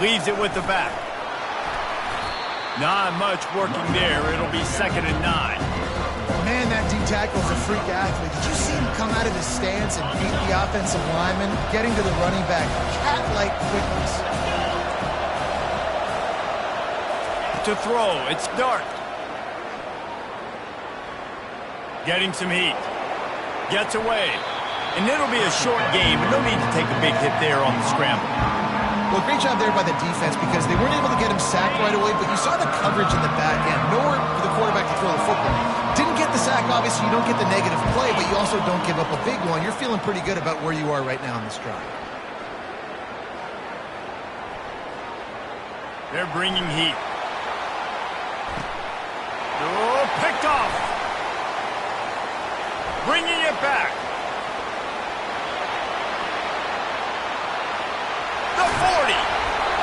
Leaves it with the back. Not much working there. It'll be 2nd and 9. Man, that D-tackle's a freak athlete. Did you see him come out of his stance and beat the offensive lineman, getting to the running back? Cat-like quickness. To throw, it's Dart. Getting some heat. Gets away. And it'll be a short game, and no need to take a big hit there on the scramble. Well, great job there by the defense because they weren't able to get him sacked right away, but you saw the coverage in the back end. Nowhere for the quarterback to throw the football. Didn't get the sack, obviously. You don't get the negative play, but you also don't give up a big one. You're feeling pretty good about where you are right now in this drive. They're bringing heat. Oh, picked off. Bringing it back. The 40.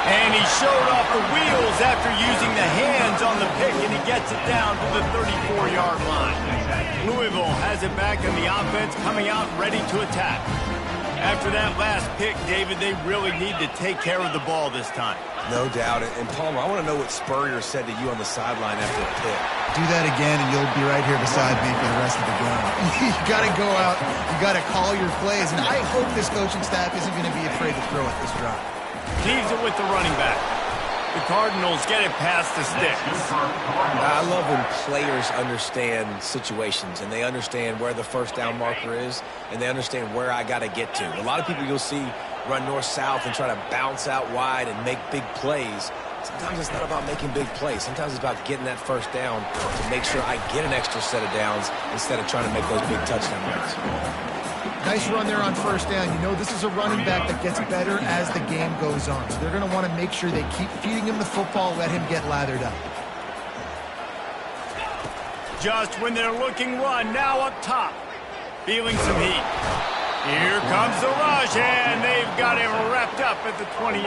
And he showed off the wheels after using the hands on the pick, and he gets it down to the 34-yard line. Louisville has it back, and the offense coming out ready to attack. After that last pick, David, they really need to take care of the ball this time. No doubt. And Palmer, I want to know what Spurrier said to you on the sideline after the pick. Do that again, and you'll be right here beside me for the rest of the game. You got to go out. You got to call your plays, and I hope this coaching staff isn't going to be afraid to throw at this drive. Leaves it with the running back. The Cardinals get it past the sticks. I love when players understand situations, and they understand where the first down marker is, and they understand where I got to get to. A lot of people you'll see run north-south and try to bounce out wide and make big plays. Sometimes it's not about making big plays. Sometimes it's about getting that first down to make sure I get an extra set of downs instead of trying to make those big touchdown runs. Nice run there on first down. You know this is a running back that gets better as the game goes on. So they're going to want to make sure they keep feeding him the football, let him get lathered up. Just when they're looking run, now up top. Feeling some heat. Here comes the rush, and they've got him wrapped up at the 28.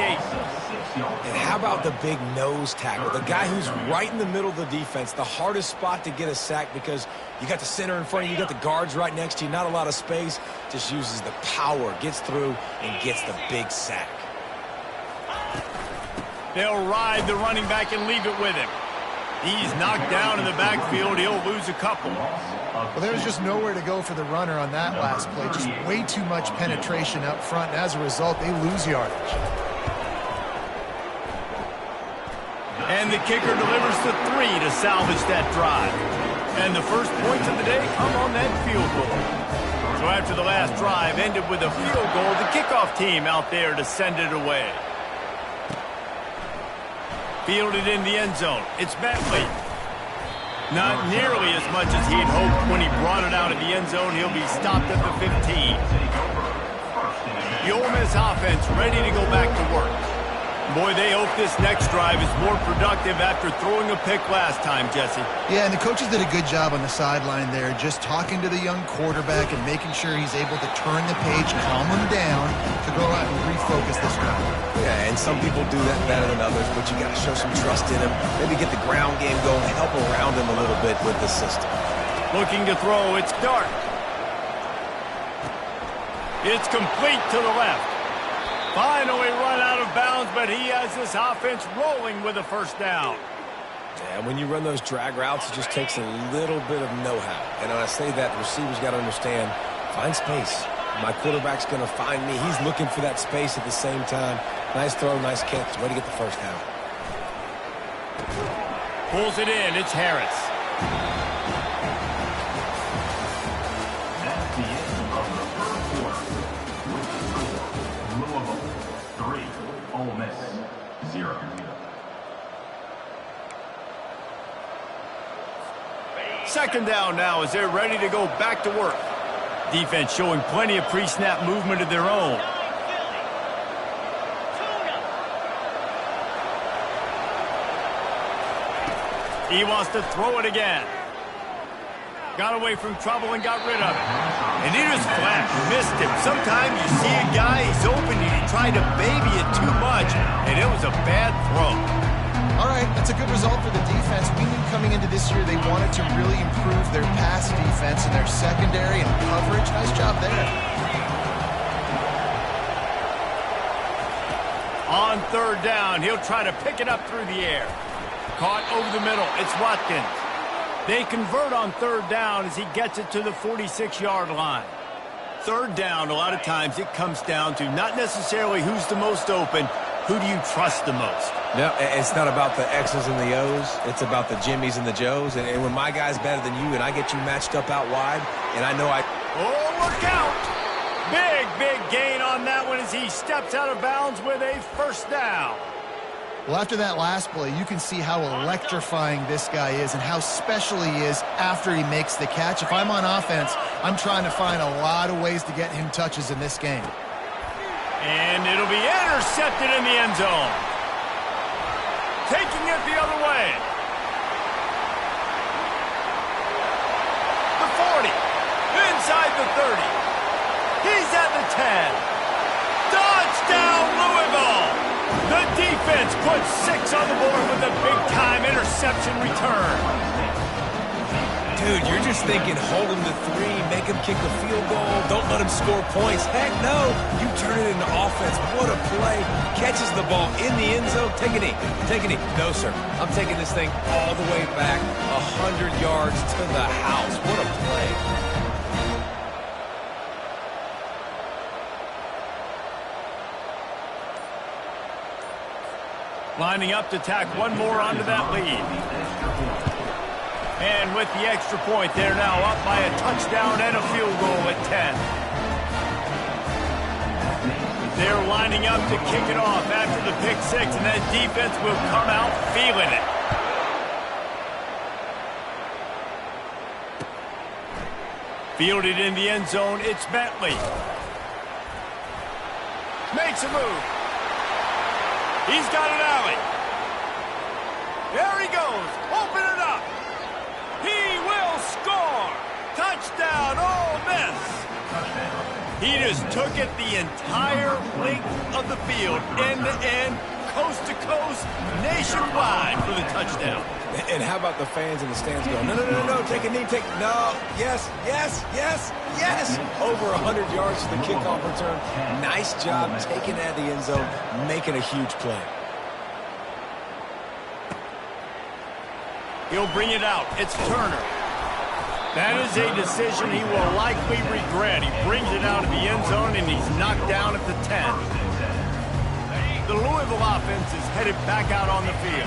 And how about the big nose tackle? The guy who's right in the middle of the defense, the hardest spot to get a sack because you got the center in front of you, you got the guards right next to you, not a lot of space. Just uses the power, gets through, and gets the big sack. They'll ride the running back and leave it with him. He's knocked down in the backfield. He'll lose a couple. Well, there's just nowhere to go for the runner on that last play. Just way too much penetration up front. And as a result, they lose yardage. And the kicker delivers the 3 to salvage that drive. And the first points of the day come on that field goal. So after the last drive ended with a field goal, the kickoff team out there to send it away. Fielded in the end zone. It's Bentley. Not nearly as much as he'd hoped when he brought it out of the end zone. He'll be stopped at the 15. The Ole Miss offense ready to go back to work. Boy, they hope this next drive is more productive after throwing a pick last time, Jesse. Yeah, and the coaches did a good job on the sideline there, just talking to the young quarterback and making sure he's able to turn the page, calm him down, to go out and refocus this drive. Yeah, and some people do that better than others, but you got to show some trust in him. Maybe get the ground game going, help around him a little bit with the system. Looking to throw, it's Dart. It's complete to the left. Finally run out of bounds, but he has this offense rolling with a first down. Yeah, when you run those drag routes, it just takes a little bit of know-how. And when I say that, the receivers got to understand, find space. My quarterback's going to find me. He's looking for that space at the same time. Nice throw, nice catch. Way to get the first down. Pulls it in. It's Harris. That's the end of the first quarter. Louisville 3, Ole Miss 0. Second down now as they're ready to go back to work. Defense showing plenty of pre-snap movement of their own. He wants to throw it again. Got away from trouble and got rid of it. And he just flat missed him. Sometimes you see a guy, he's open, and he tried to baby it too much, and it was a bad throw. All right, that's a good result for the defense. We knew coming into this year they wanted to really improve their pass defense and their secondary and coverage. Nice job there. On third down, he'll try to pick it up through the air. Caught over the middle. It's Watkins. They convert on third down as he gets it to the 46-yard line. Third down, a lot of times it comes down to not necessarily who's the most open, who do you trust the most? No, it's not about the X's and the O's. It's about the Jimmys and the Joes. And when my guy's better than you and I get you matched up out wide, and I know Oh, look out! Big gain on that one as he steps out of bounds with a first down. Well, after that last play, you can see how electrifying this guy is and how special he is after he makes the catch. If I'm on offense, I'm trying to find a lot of ways to get him touches in this game. And it'll be intercepted in the end zone. Taking it the other way. The 40. Inside the 30. He's at the 10. Touchdown, Louisville. The defense puts 6 on the board with a big-time interception return. Dude, you're just thinking, hold him to 3, make him kick a field goal, don't let him score points. Heck no, you turn it into offense. What a play. Catches the ball in the end zone. Take a knee. Take a knee. No, sir. I'm taking this thing all the way back 100 yards to the house. What a play. Lining up to tack one more onto that lead. And with the extra point, they're now up by a touchdown and a field goal at 10. They're lining up to kick it off after the pick 6, and that defense will come out feeling it. Fielded in the end zone, it's Bentley. Makes a move. He's got an alley. There he goes. Open it up. He will score. Touchdown, Ole Miss. He just took it the entire length of the field, end to end, coast to coast, nationwide for the touchdown. And how about the fans in the stands going, no, take a knee, no, yes. Over 100 yards to the kickoff return. Nice job taking that to the end zone, making a huge play. He'll bring it out. It's Turner. That is a decision he will likely regret. He brings it out of the end zone, and he's knocked down at the 10. The Louisville offense is headed back out on the field.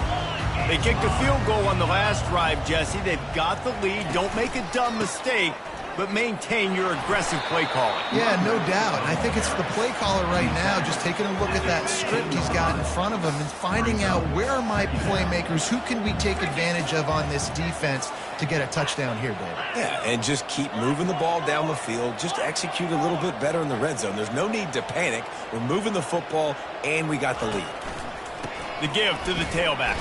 They kicked a field goal on the last drive, Jesse. They've got the lead. Don't make a dumb mistake, but maintain your aggressive play calling. Yeah, no doubt. And I think it's the play caller right now just taking a look at that script he's got in front of him and finding out where are my playmakers, who can we take advantage of on this defense to get a touchdown here, Dave. Yeah, and just keep moving the ball down the field. Just execute a little bit better in the red zone. There's no need to panic. We're moving the football, and we got the lead. The give to the tailback.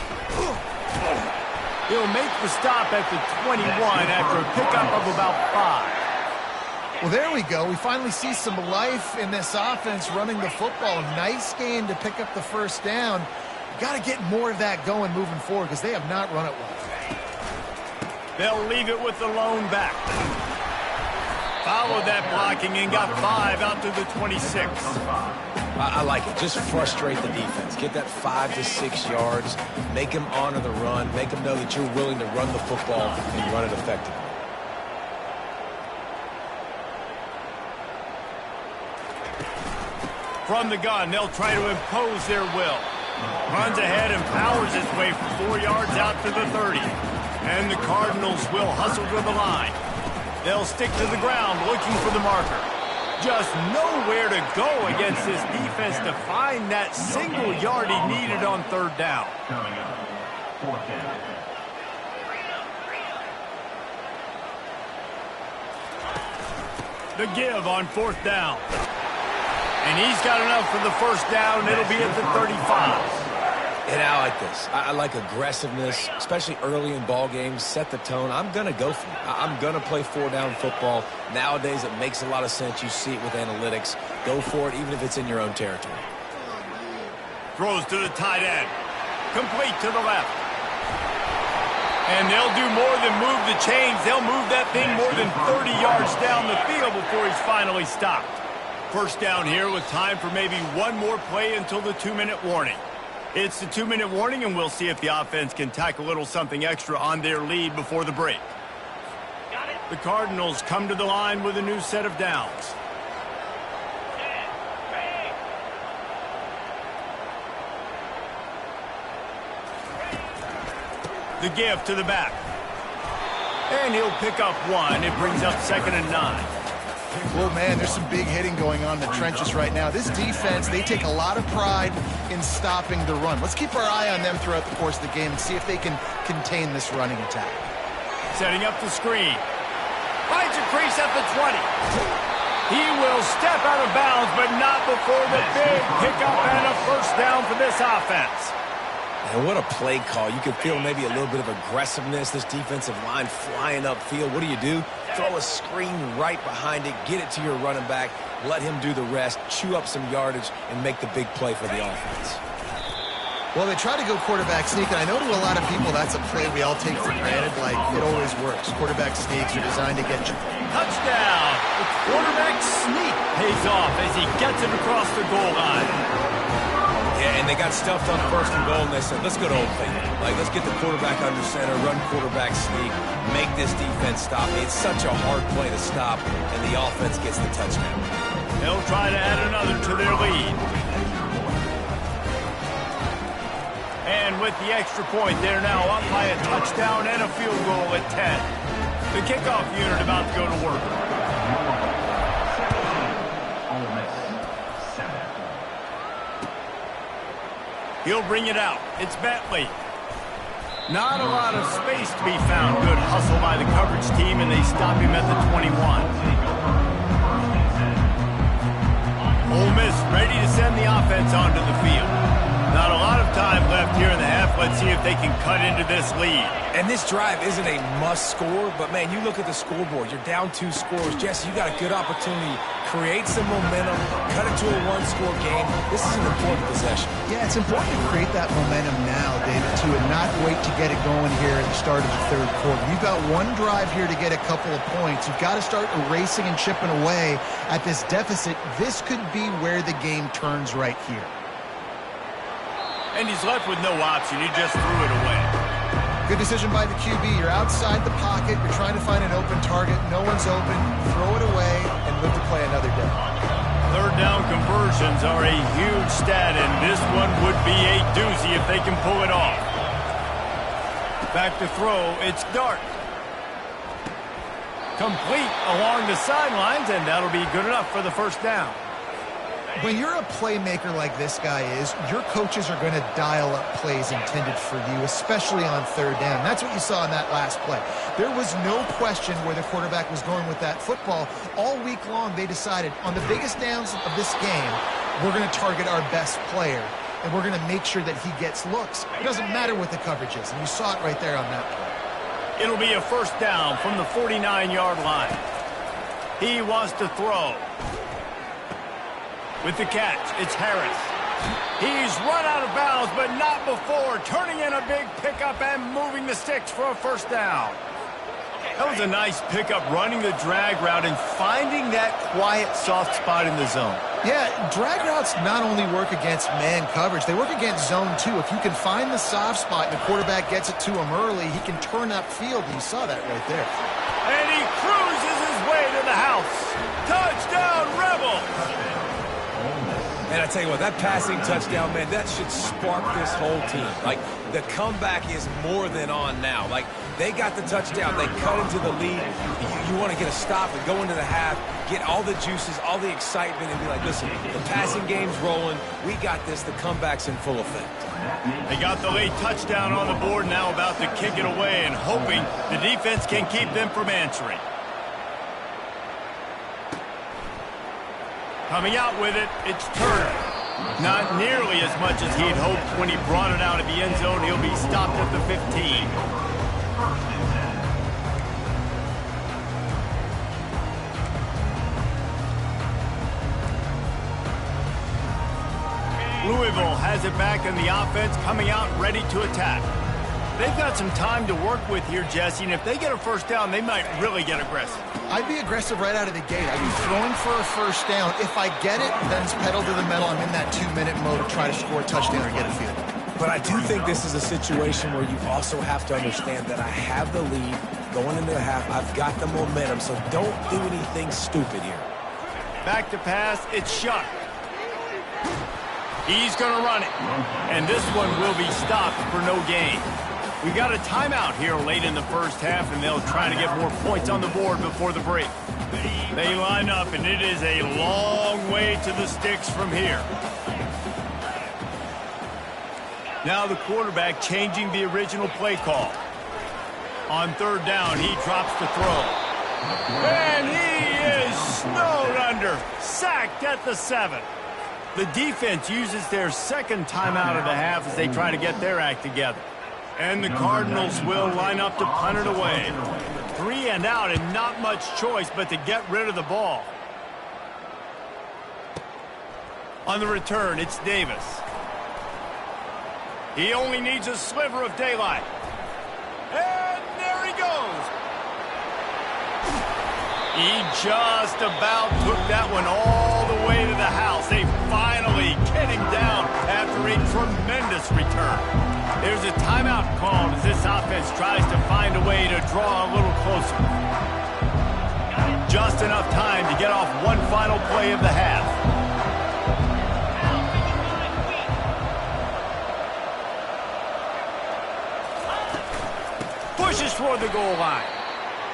He'll make the stop at the 21 after a pickup of about 5. Well, there we go. We finally see some life in this offense running the football. Nice game to pick up the first down. Got to get more of that going moving forward because they have not run it well. They'll leave it with the lone back. Followed that blocking and got 5 out to the 26. I like it. Just frustrate the defense. Get that 5 to 6 yards. Make them honor the run. Make them know that you're willing to run the football and run it effectively. From the gun, they'll try to impose their will. Runs ahead and powers his way for 4 yards out to the 30. And the Cardinals will hustle to the line. They'll stick to the ground looking for the marker. Just nowhere to go against this defense to find that single yard he needed on third down. Coming up, 4th down. The give on 4th down. And he's got enough for the first down. It'll be at the 35. And I like this. I like aggressiveness, especially early in ball games. Set the tone. I'm going to go for it. I'm going to play 4-down football. Nowadays, it makes a lot of sense. You see it with analytics. Go for it, even if it's in your own territory. Throws to the tight end. Complete to the left. And they'll do more than move the chains. They'll move that thing more than 30 yards down the field before he's finally stopped. First down here with time for maybe one more play until the 2-minute warning. It's the 2-minute warning, and we'll see if the offense can tack a little something extra on their lead before the break. The Cardinals come to the line with a new set of downs. The give to the back. And he'll pick up one. It brings up 2nd and 9. Well, man, there's some big hitting going on in the trenches right now. This defense, they take a lot of pride in stopping the run. Let's keep our eye on them throughout the course of the game and see if they can contain this running attack. Setting up the screen. Finds a crease at the 20. He will step out of bounds, but not before the big pickup and a first down for this offense. And what a play call. You can feel maybe a little bit of aggressiveness, this defensive line flying upfield. What do? Throw a screen right behind it, get it to your running back, let him do the rest, chew up some yardage, and make the big play for the offense. Well, they try to go quarterback sneak, and I know to a lot of people that's a play we all take for granted, like it always works. Quarterback sneaks are designed to get you. Touchdown! The quarterback sneak pays off as he gets it across the goal line. Yeah, and they got stuffed on 1st and goal, and they said, let's go to Old Faithful. Like, let's get the quarterback under center, run quarterback sneak, make this defense stop. It's such a hard play to stop, and the offense gets the touchdown. They'll try to add another to their lead. And with the extra point, they're now up by a touchdown and a field goal at 10. The kickoff unit about to go to work. He'll bring it out. It's Bentley. Not a lot of space to be found. Good hustle by the coverage team, and they stop him at the 21. Ole Miss ready to send the offense onto the field. Not a lot of time left here in the half. Let's see if they can cut into this lead. And this drive isn't a must score, but, man, you look at the scoreboard. You're down 2 scores. Jesse, you got a good opportunity. Create some momentum. Cut it to a 1-score game. This is an important possession. Yeah, it's important to create that momentum now, David, too, and not wait to get it going here at the start of the 3rd quarter. You've got one drive here to get a couple of points. You've got to start erasing and chipping away at this deficit. This could be where the game turns right here. And he's left with no option. He just threw it away. Good decision by the QB. You're outside the pocket. You're trying to find an open target. No one's open. Throw it away and live to play another day. 3rd down conversions are a huge stat, and this one would be a doozy if they can pull it off. Back to throw. It's Dart. Complete along the sidelines, and that'll be good enough for the first down. When you're a playmaker like this guy is, your coaches are going to dial up plays intended for you, especially on 3rd down. That's what you saw in that last play. There was no question where the quarterback was going with that football. All week long, they decided on the biggest downs of this game, we're going to target our best player, and we're going to make sure that he gets looks. It doesn't matter what the coverage is, and you saw it right there on that play. It'll be a first down from the 49-yard line. He wants to throw. With the catch, it's Harris. He's run out of bounds, but not before turning in a big pickup and moving the sticks for a first down. That was a nice pickup, running the drag route and finding that quiet, soft spot in the zone. Yeah, drag routes not only work against man coverage, they work against zone too. If you can find the soft spot and the quarterback gets it to him early, he can turn upfield, and you saw that right there. And he cruises his way to the house. Touchdown, Rebels! And I tell you what, that passing touchdown, man, that should spark this whole team. Like, the comeback is more than on now. Like, they got the touchdown. They cut into the lead. You want to get a stop and go into the half, get all the juices, all the excitement, and be like, listen, the passing game's rolling. We got this. The comeback's in full effect. They got the late touchdown on the board, now about to kick it away and hoping the defense can keep them from answering. Coming out with it, it's Turner. Not nearly as much as he'd hoped when he brought it out of the end zone. He'll be stopped at the 15. Louisville has it back in the offense, coming out ready to attack. They've got some time to work with here, Jesse, and if they get a first down, they might really get aggressive. I'd be aggressive right out of the gate. I'd be throwing for a first down. If I get it, then it's pedal to the metal. I'm in that 2-minute mode to try to score a touchdown or get a field. But I do think this is a situation where you also have to understand that I have the lead going into the half. I've got the momentum, so don't do anything stupid here. Back to pass, it's Shuck. He's going to run it, and this one will be stopped for no gain. We got a timeout here late in the first half, and they'll try to get more points on the board before the break. They line up, and it is a long way to the sticks from here. Now the quarterback changing the original play call. On third down, he drops the throw. And he is snowed under, sacked at the 7. The defense uses their second timeout of the half as they try to get their act together. And the Cardinals will line up to punt it away. 3 and out and not much choice but to get rid of the ball. On the return, it's Davis. He only needs a sliver of daylight. And there he goes. He just about took that one all the way to the house. They finally get him down after a tremendous return. There's a timeout called as this offense tries to find a way to draw a little closer. Just enough time to get off one final play of the half. Pushes toward the goal line.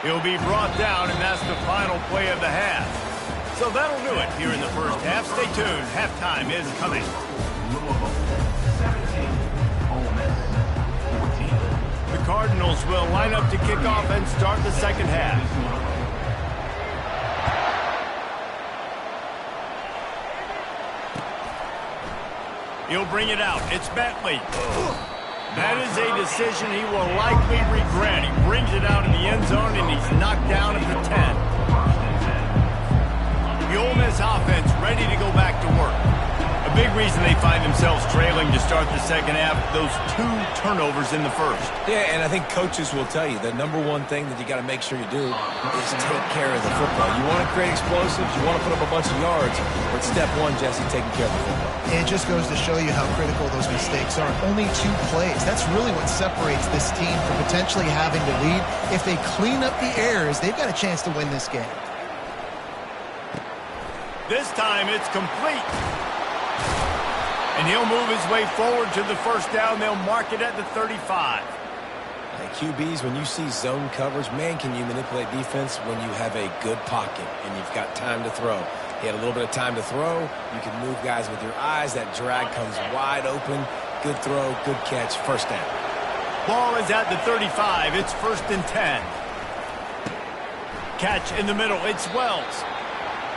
He'll be brought down, and that's the final play of the half. So that'll do it here in the first half. Stay tuned. Halftime is coming. The Cardinals will line up to kick off and start the second half. He'll bring it out. It's Bentley. That is a decision he will likely regret. He brings it out in the end zone, and he's knocked down at the 10. The Ole Miss offense ready to go back to work. A big reason they find themselves trailing to start the second half, those 2 turnovers in the first. Yeah, and I think coaches will tell you the number one thing that you got to make sure you do is take care of the football. You want to create explosives, you want to put up a bunch of yards, but step one, Jesse, taking care of the football. It just goes to show you how critical those mistakes are. Only 2 plays. That's really what separates this team from potentially having to lead. If they clean up the errors, they've got a chance to win this game. This time it's complete. And he'll move his way forward to the first down. They'll mark it at the 35. Hey, QBs, when you see zone coverage, man, can you manipulate defense when you have a good pocket and you've got time to throw. He had a little bit of time to throw. You can move guys with your eyes. That drag comes wide open. Good throw, good catch, first down. Ball is at the 35. It's 1st and 10. Catch in the middle. It's Wells.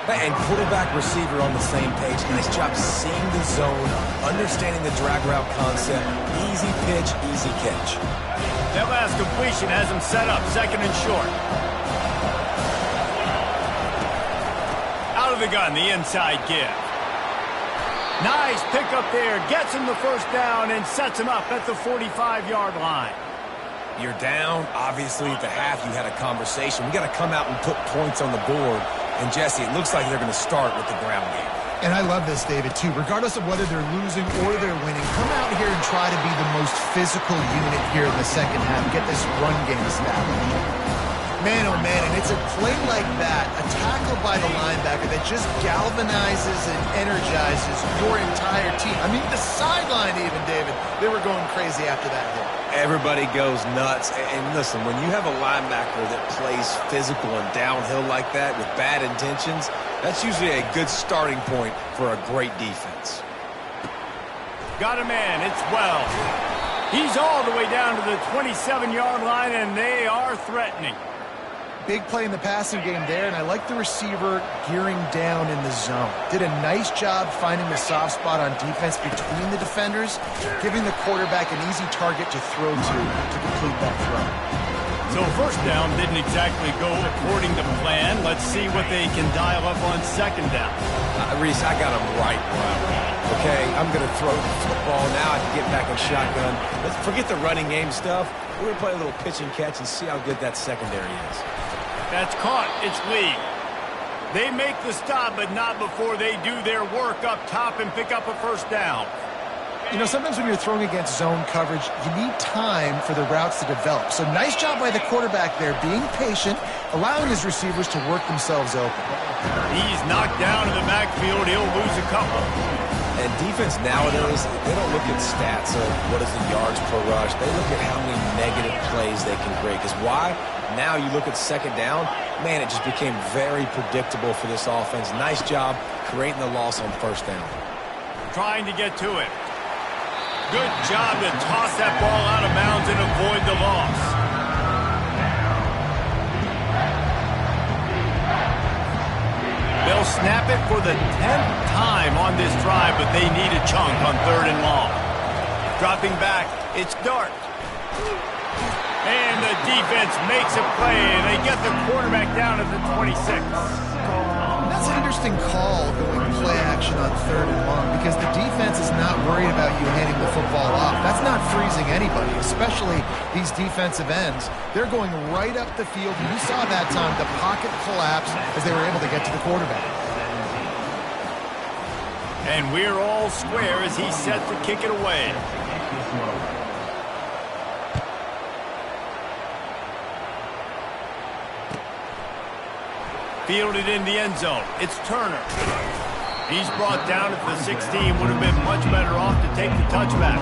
And quarterback receiver on the same page. Nice job seeing the zone, understanding the drag route concept. Easy pitch, easy catch. That last completion has him set up 2nd and short. Out of the gun, the inside give. Nice pickup there. Gets him the first down and sets him up at the 45-yard line. You're down. Obviously, at the half, you had a conversation. We got to come out and put points on the board. And, Jesse, it looks like they're going to start with the ground game. And I love this, David, too. Regardless of whether they're losing or they're winning, come out here and try to be the most physical unit here in the second half. Get this run game established. Man, oh, man, and it's a play like that, a tackle by the linebacker that just galvanizes and energizes your entire team. I mean, the sideline even, David, they were going crazy after that hit. Everybody goes nuts. And listen, when you have a linebacker that plays physical and downhill like that with bad intentions, that's usually a good starting point for a great defense. Got a man. It's Wells. He's all the way down to the 27-yard line, and they are threatening. Big play in the passing game there, and I like the receiver gearing down in the zone. Did a nice job finding the soft spot on defense between the defenders, giving the quarterback an easy target to throw to complete that throw. So first down didn't exactly go according to plan. Let's see what they can dial up on second down. Reese, I got him right where I want. Okay, I'm going to throw the football. Now I can get back in shotgun. Let's forget the running game stuff. We're going to play a little pitch and catch and see how good that secondary is. That's caught. It's Lee. They make the stop, but not before they do their work up top and pick up a first down. You know, sometimes when you're throwing against zone coverage, you need time for the routes to develop. So nice job by the quarterback there, being patient, allowing his receivers to work themselves open. He's knocked down in the backfield. He'll lose a couple. And defense nowadays, they don't look at stats of what is the yards per rush. They look at how many negative plays they can create. Because why? Now you look at second down, man, it just became very predictable for this offense. Nice job creating the loss on first down. Trying to get to it. Good job to toss that ball out of bounds and avoid the loss. They'll snap it for the 10th time on this drive, but they need a chunk on third and long. Dropping back, it's Dart. And the defense makes a play, and they get the quarterback down at the 26. That's an interesting call going play action on third and long because the defense is not worried about you handing the football off. That's not freezing anybody, especially these defensive ends. They're going right up the field. And you saw that time the pocket collapse as they were able to get to the quarterback. And we're all square as he's set to kick it away. Fielded in the end zone. It's Turner. He's brought down at the 16. Would have been much better off to take the touchback.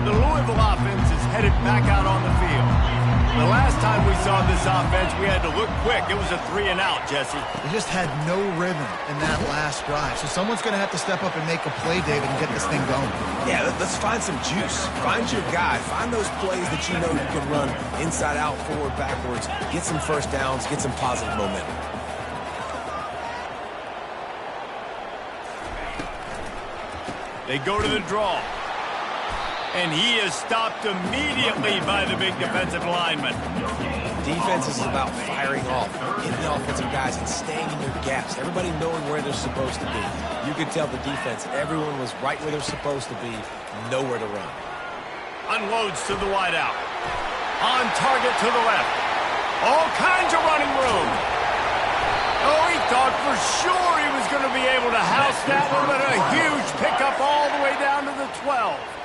The Louisville offense is headed back out on the field. The last time we saw this offense, we had to look quick. It was a 3-and-out, Jesse. They just had no rhythm in that last drive. So someone's going to have to step up and make a play, David, and get this thing going. Yeah, let's find some juice. Find your guy. Find those plays that you know you can run inside out, forward, backwards. Get some first downs. Get some positive momentum. They go to the draw. And he is stopped immediately by the big defensive lineman. Defense is about firing off, hitting the offensive guys, and staying in their gaps. Everybody knowing where they're supposed to be. You could tell the defense, everyone was right where they're supposed to be, nowhere to run. Unloads to the wideout. On target to the left. All kinds of running room. Oh, he thought for sure he was going to be able to house that one, but a huge pickup all the way down to the 12.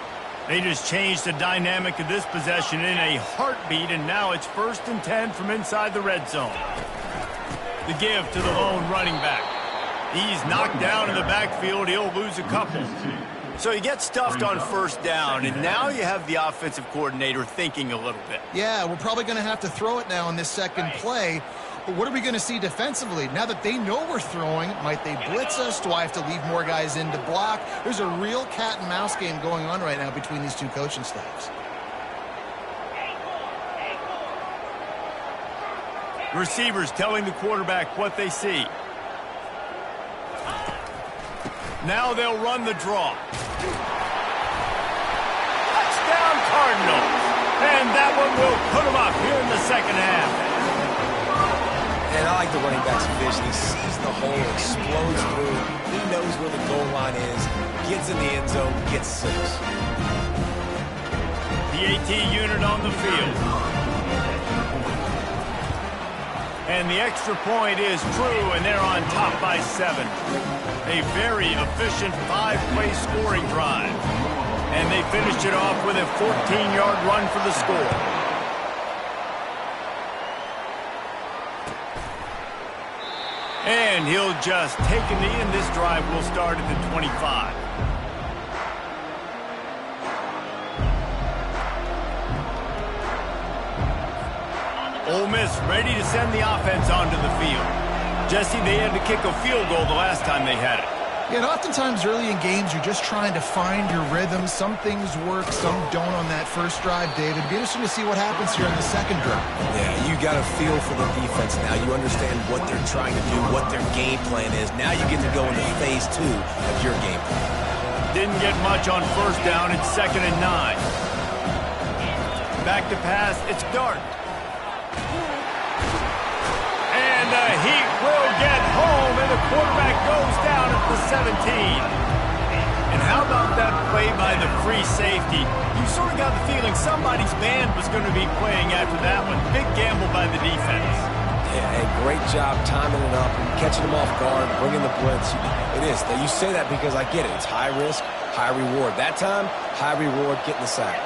They just changed the dynamic of this possession in a heartbeat, and now it's 1st and 10 from inside the red zone. The give to the lone running back. He's knocked down in the backfield. He'll lose a couple. So you get stuffed on first down, and now you have the offensive coordinator thinking a little bit. Yeah, we're probably going to have to throw it now in this second play. But what are we going to see defensively? Now that they know we're throwing, might they blitz us? Do I have to leave more guys in to block? There's a real cat and mouse game going on right now between these two coaching staffs. Receivers telling the quarterback what they see. Now they'll run the draw. Touchdown Cardinals. And that one will put them up here in the second half. And I like the running back's vision. He sees the hole, explodes through. He knows where the goal line is, gets in the end zone, gets 6. The AT unit on the field. And the extra point is true, and they're on top by 7. A very efficient 5-play scoring drive. And they finished it off with a 14-yard run for the score. And he'll just take a knee, and this drive will start at the 25. Ole Miss ready to send the offense onto the field. Jesse, they had to kick a field goal the last time they had it. Yeah, and oftentimes early in games, you're just trying to find your rhythm. Some things work, some don't on that first drive, David. It'd be interesting to see what happens here in the second drive. Yeah, you got a feel for the defense now. You understand what they're trying to do, what their game plan is. Now you get to go into phase 2 of your game plan. Didn't get much on first down. It's 2nd and 9. Back to pass, it's Dart. And the Heat will get home, and the quarterback goes down at the 17. And how about that play by the free safety? You sort of got the feeling somebody's band was going to be playing after that one. Big gamble by the defense. Yeah, and great job timing it up and catching them off guard, bringing the blitz. It is. You say that because I get it. It's high risk, high reward. That time, high reward, getting the sack.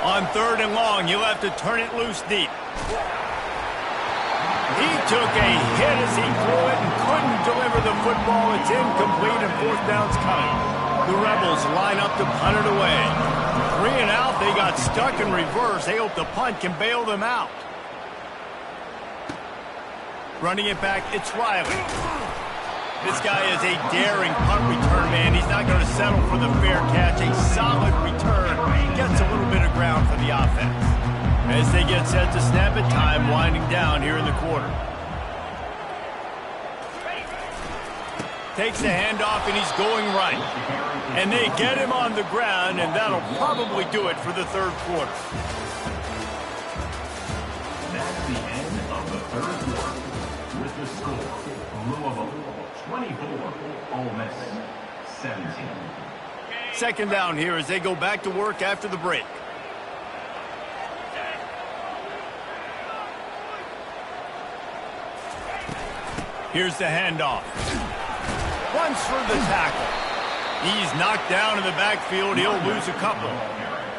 On 3rd and long, you'll have to turn it loose deep. He took a hit as he threw it and couldn't deliver the football. It's incomplete and 4th down's coming. The Rebels line up to punt it away. 3 and out, they got stuck in reverse. They hope the punt can bail them out. Running it back, it's Riley. This guy is a daring punt return man. He's not going to settle for the fair catch. A solid return. Gets a little bit of ground for the offense. As they get set to snap it, time winding down here in the quarter. Takes the handoff, and he's going right. And they get him on the ground, and that'll probably do it for the 3rd quarter. That's the end of the 3rd quarter. With the score, Louisville 24, Ole Miss 17. 2nd down here as they go back to work after the break. Here's the handoff. Runs for the tackle. He's knocked down in the backfield. He'll lose a couple.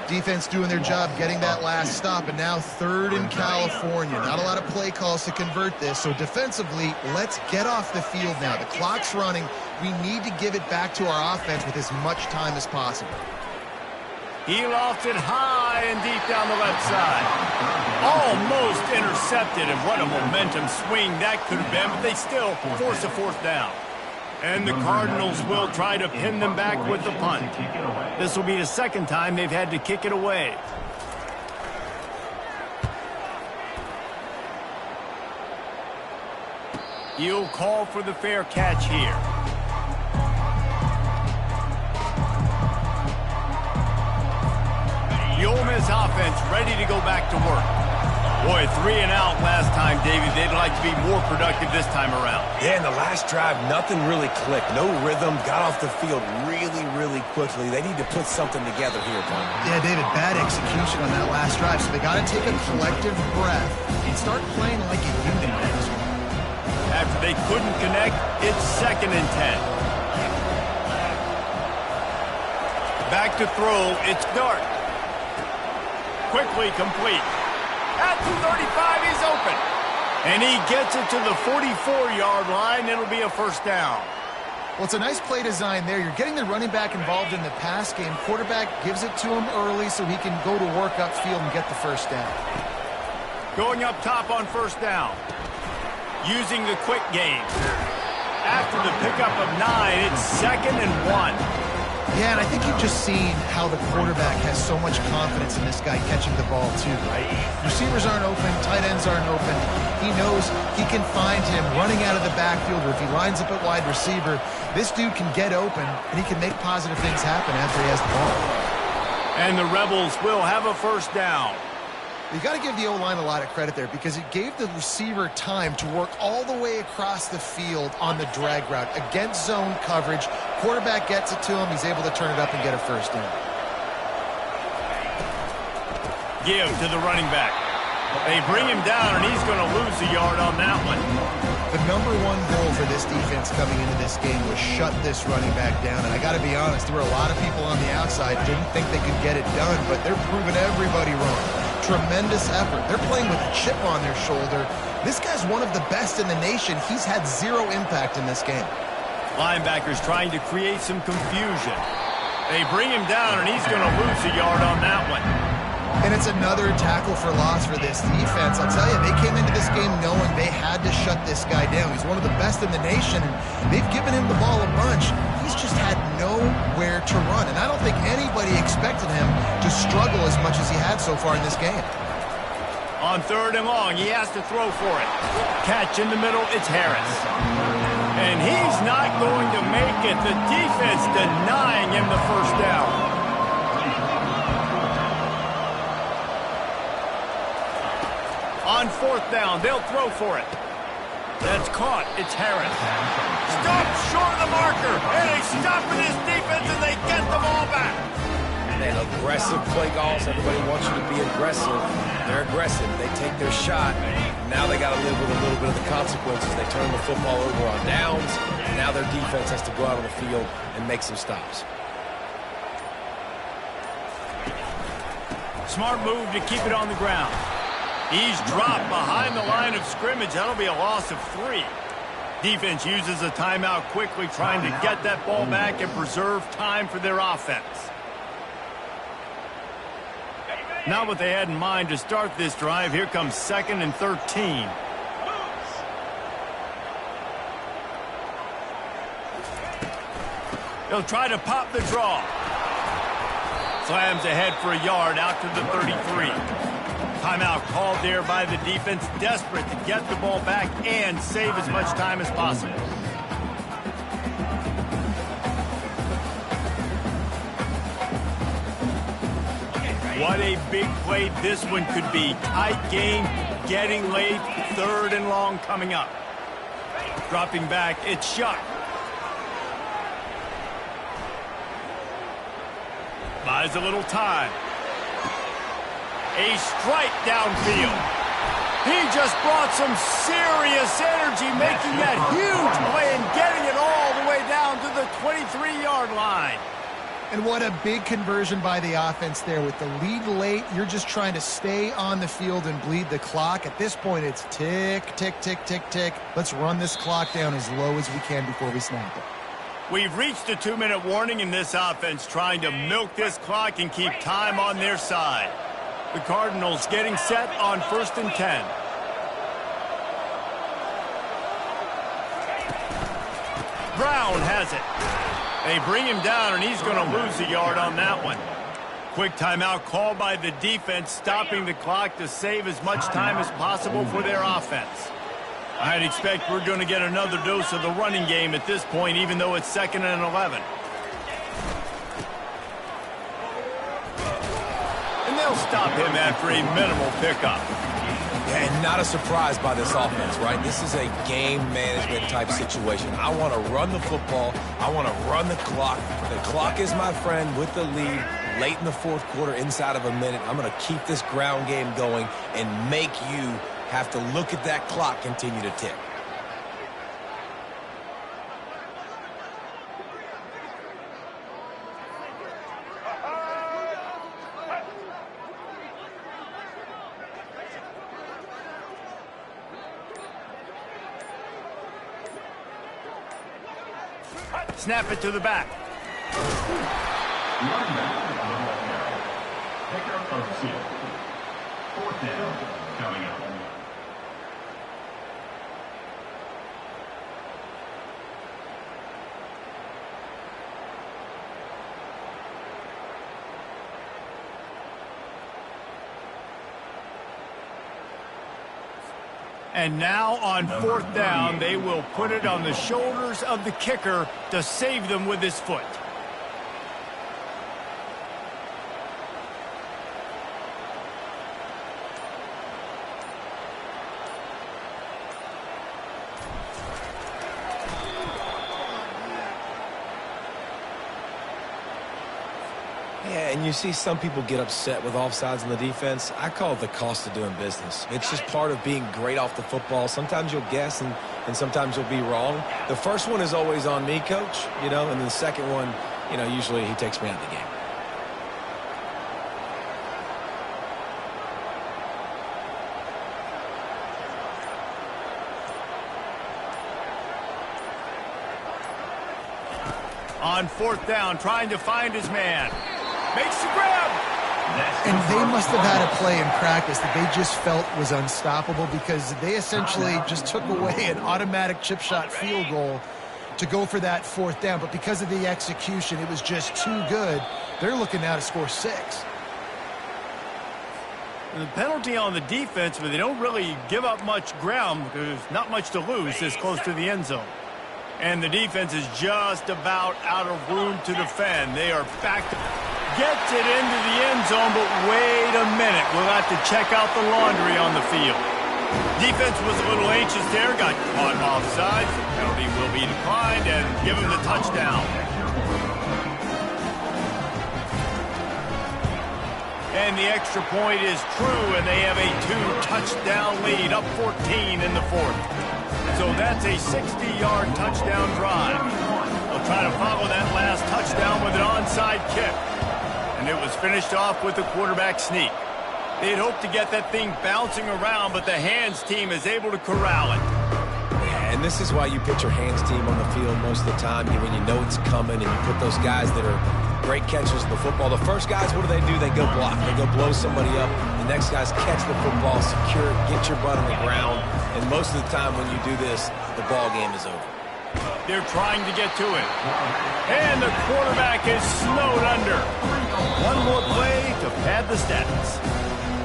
Defense doing their job getting that last stop, and now 3rd in California. Not a lot of play calls to convert this, so defensively, let's get off the field now. The clock's running. We need to give it back to our offense with as much time as possible. He lofted high and deep down the left side. Almost intercepted, and what a momentum swing that could have been, but they still force a 4th down. And the Cardinals will try to pin them back with the punt. This will be the 2nd time they've had to kick it away. He'll call for the fair catch here. The Ole Miss offense ready to go back to work. Boy, 3 and out last time, Davey. They'd like to be more productive this time around. Yeah, in the last drive, nothing really clicked. No rhythm. Got off the field really, really quickly. They need to put something together here, Tom. Yeah, David, bad execution on that last drive, so they got to take a collective breath and start playing like a unit next one. After they couldn't connect, it's 2nd and 10. Back to throw, it's Dart. Quickly complete. At the 35, he's open. And he gets it to the 44-yard line. It'll be a 1st down. Well, it's a nice play design there. You're getting the running back involved in the pass game. Quarterback gives it to him early so he can go to work upfield and get the 1st down. Going up top on 1st down. Using the quick game. After the pickup of 9, it's 2nd and 1. Yeah, and I think you've just seen how the quarterback has so much confidence in this guy catching the ball too, right? Receivers aren't open, tight ends aren't open. He knows he can find him running out of the backfield, or if he lines up at wide receiver, this dude can get open, and he can make positive things happen after he has the ball. And the Rebels will have a 1st down. You got to give the O-line a lot of credit there because it gave the receiver time to work all the way across the field on the drag route against zone coverage. Quarterback gets it to him. He's able to turn it up and get a 1st down. Give to the running back. They bring him down, and he's going to lose a yard on that one. The #1 goal for this defense coming into this game was shut this running back down. And I got to be honest, there were a lot of people on the outside who didn't think they could get it done, but they're proving everybody wrong. Tremendous effort. They're playing with a chip on their shoulder. This guy's one of the best in the nation. He's had 0 impact in this game. Linebackers trying to create some confusion. They bring him down, and he's going to lose a yard on that one. And it's another tackle for loss for this defense. I'll tell you, they came into this game knowing they had to shut this guy down. He's one of the best in the nation, and they've given him the ball a bunch. He's just had nowhere to run, and I don't think anybody expected him to struggle as much as he had so far in this game. On 3rd and long, he has to throw for it. Catch in the middle, it's Harris. And he's not going to make it. The defense denying him the 1st down. On 4th down, they'll throw for it. That's caught. It's Harris. Stopped short of the marker. And they stop with his defense and they get the ball back. Man, aggressive play calls. Everybody wants you to be aggressive. They're aggressive. They take their shot. Now they got to live with a little bit of the consequences. They turn the football over on downs. Now their defense has to go out on the field and make some stops. Smart move to keep it on the ground. He's dropped behind the line of scrimmage. That'll be a loss of 3. Defense uses a timeout quickly, trying to get that ball back and preserve time for their offense. Not what they had in mind to start this drive. Here comes 2nd and 13. He'll try to pop the draw. Slams ahead for a yard out to the 33. Timeout called there by the defense, desperate to get the ball back and save as much time as possible. What a big play this one could be. Tight game, getting late, 3rd and long coming up. Dropping back, it's Shuck. Buys a little time. A strike downfield. He just brought some serious energy, making that huge play and getting it all the way down to the 23-yard line. And what a big conversion by the offense there. With the lead late, you're just trying to stay on the field and bleed the clock. At this point, it's tick, tick, tick, tick, tick. Let's run this clock down as low as we can before we snap it. We've reached a 2-minute warning in this offense, trying to milk this clock and keep time on their side. The Cardinals getting set on 1st and 10. Brown has it. They bring him down, and he's going to lose a yard on that one. Quick timeout called by the defense, stopping the clock to save as much time as possible for their offense. I'd expect we're going to get another dose of the running game at this point, even though it's 2nd and 11. And they'll stop him after a minimal pickup. Yeah, and not a surprise by this offense, right? This is a game management type situation. I want to run the football. I want to run the clock. The clock is my friend with the lead late in the 4th quarter, inside of a minute. I'm going to keep this ground game going and make you have to look at that clock continue to tick. Snap it to the back. Pickup of 6. 4th down coming up. And now on 4th down, they will put it on the shoulders of the kicker to save them with his foot. Yeah, and you see some people get upset with offsides in the defense. I call it the cost of doing business. It's just part of being great off the football. Sometimes you'll guess and sometimes you'll be wrong. The first one is always on me, Coach, and then the second one, usually he takes me out of the game. On 4th down, trying to find his man. Makes the grab. And they must have had a play in practice that they just felt was unstoppable, because they essentially just took away an automatic chip shot field goal to go for that 4th down. But because of the execution, it was just too good. They're looking now to score 6. The penalty on the defense, but they don't really give up much ground. There's not much to lose this close to the end zone. And the defense is just about out of room to defend. They are back to... Gets it into the end zone, but wait a minute. We'll have to check out the laundry on the field. Defense was a little anxious there, got caught offside. Penalty will be declined and give him the touchdown. And the extra point is true, and they have a 2-touchdown lead, up 14 in the fourth. So that's a 60-yard touchdown drive. They'll try to follow that last touchdown with an onside kick. And it was finished off with the quarterback sneak. They'd hoped to get that thing bouncing around, but the hands team is able to corral it. Yeah, and this is why you put your hands team on the field most of the time, when you know it's coming, and you put those guys that are great catchers of the football. The first guys, what do? They go block. They go blow somebody up. The next guys catch the football, secure it, get your butt on the ground. And most of the time when you do this, the ball game is over. They're trying to get to it. And the quarterback is snowed under. One more play to pad the stats.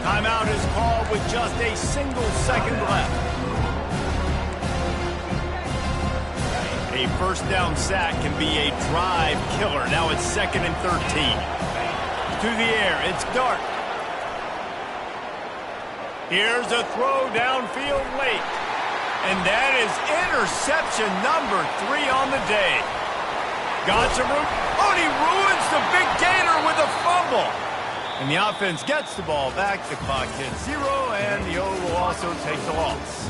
Timeout is called with just a single second left. A first down sack can be a drive killer. Now it's 2nd and 13. To the air, it's Dart. Here's a throw downfield late. And that is interception number 3 on the day. Got some room. Oh, and he ruins the big gainer with a fumble. And the offense gets the ball back. The clock hits 0, and the O will also take the loss.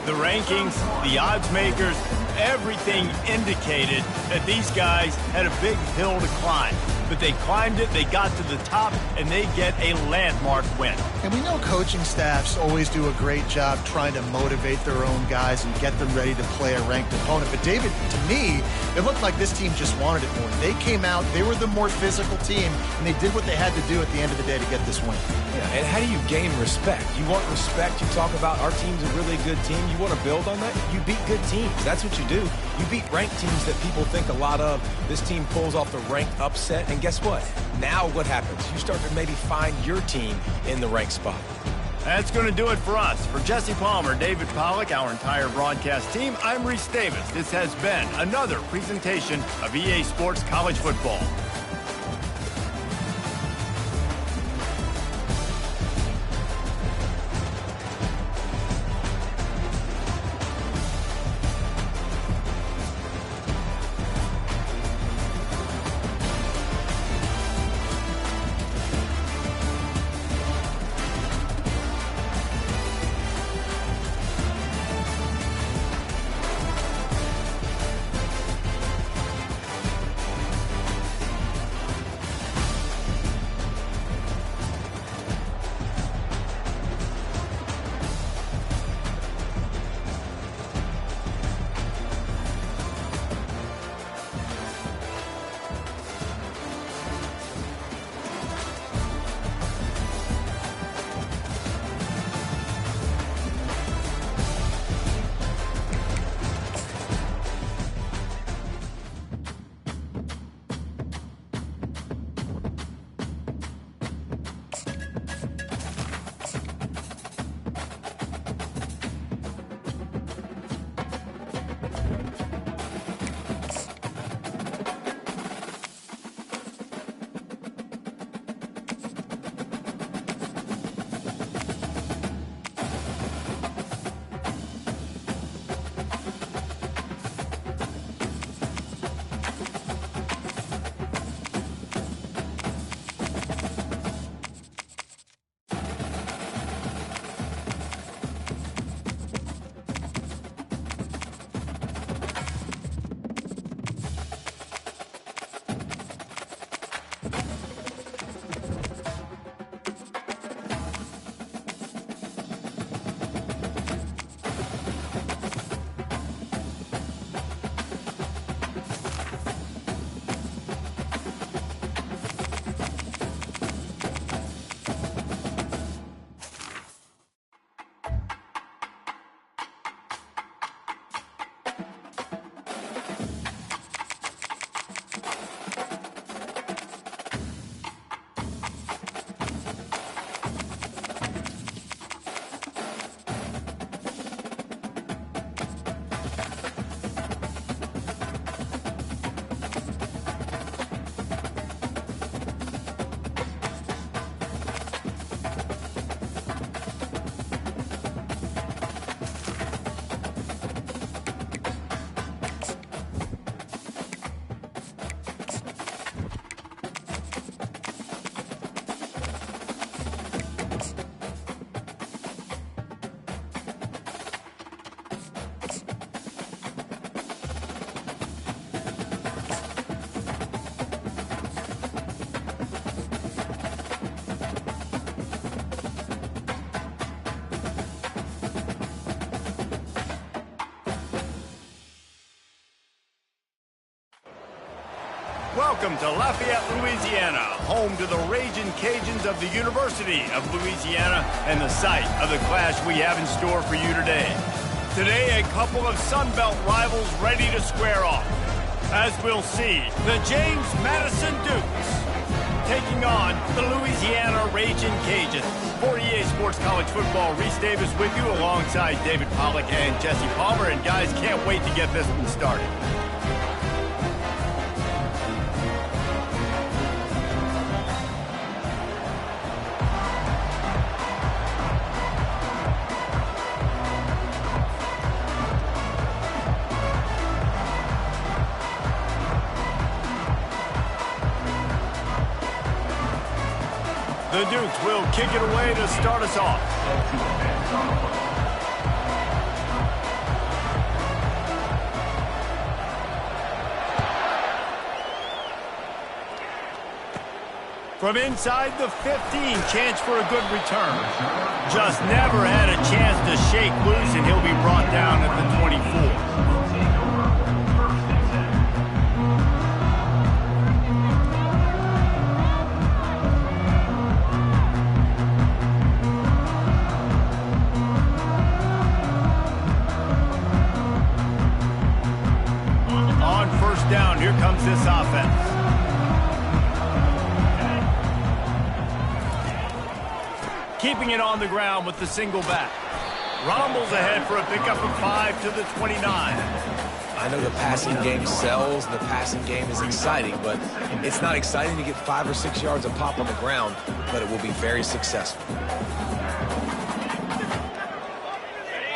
The rankings, the odds makers, everything indicated that these guys had a big hill to climb. But they climbed it, they got to the top, and they get a landmark win. And we know coaching staffs always do a great job trying to motivate their own guys and get them ready to play a ranked opponent. But David, to me, it looked like this team just wanted it more. They came out, they were the more physical team, and they did what they had to do at the end of the day to get this win. Yeah, and how do you gain respect? You want respect, you talk about our team's a really good team. You want to build on that? You beat good teams. That's what you do. You beat ranked teams that people think a lot of. This team pulls off the ranked upset, and guess what? Now what happens? You start to maybe find your team in the ranked spot. That's going to do it for us. For Jesse Palmer, David Pollack, our entire broadcast team, I'm Reese Davis. This has been another presentation of EA Sports College Football. Welcome to Lafayette, Louisiana, home to the Ragin' Cajuns of the University of Louisiana and the site of the clash we have in store for you today. Today, a couple of Sun Belt rivals ready to square off. As we'll see, the James Madison Dukes taking on the Louisiana Ragin' Cajuns. For EA Sports College Football, Reese Davis with you alongside David Pollack and Jesse Palmer. And guys, can't wait to get this one started. The Dukes will kick it away to start us off. From inside the 15, chance for a good return. Just never had a chance to shake loose, and he'll be brought down at the 24. Down, here comes this offense. Keeping it on the ground with the single back. Rommel's ahead for a pickup of 5 to the 29. I know the passing game sells, and the passing game is exciting, but it's not exciting to get 5 or 6 yards of pop on the ground, but it will be very successful.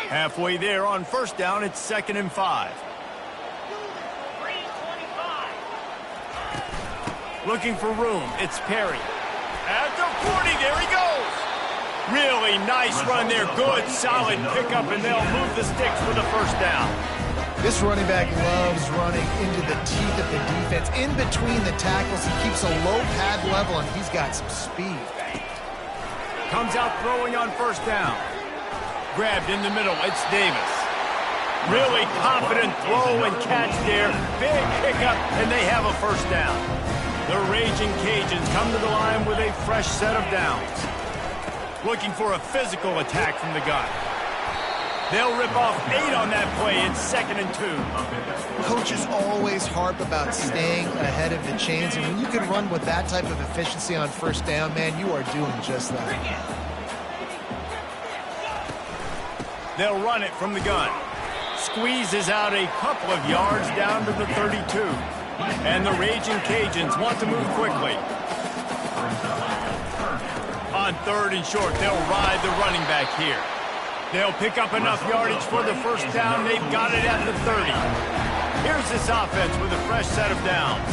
Halfway there on first down, it's 2nd and 5. Looking for room, it's Perry. At the 40, there he goes. Really nice run there, good, solid pickup, and they'll move the sticks for the first down. This running back loves running into the teeth of the defense. In between the tackles, he keeps a low pad level, and he's got some speed. Comes out throwing on first down. Grabbed in the middle, it's Davis. Really confident throw and catch there. Big pickup, and they have a first down. The Ragin' Cajuns come to the line with a fresh set of downs. Looking for a physical attack from the gun. They'll rip off 8 on that play. It's 2nd and 2. Coaches always harp about staying ahead of the chains, and when you can run with that type of efficiency on first down, man, you are doing just that. They'll run it from the gun. Squeezes out a couple of yards down to the 32. And the Ragin' Cajuns want to move quickly. On 3rd and short, they'll ride the running back here. They'll pick up enough yardage for the first down. They've got it at the 30. Here's this offense with a fresh set of downs.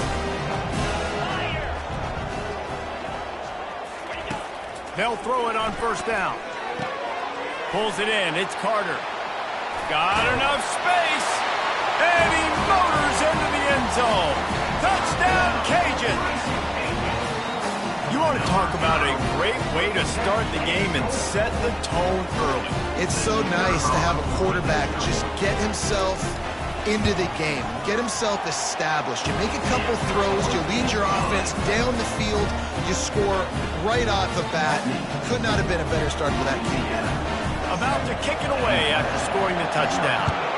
They'll throw it on first down. Pulls it in. It's Carter. Got enough space. And he motors into the end zone. Touchdown, Cajuns. You want to talk about a great way to start the game and set the tone early. It's so nice to have a quarterback just get himself into the game, get himself established. You make a couple throws, you lead your offense down the field, you score right off the bat. Could not have been a better start for that team. About to kick it away after scoring the touchdown.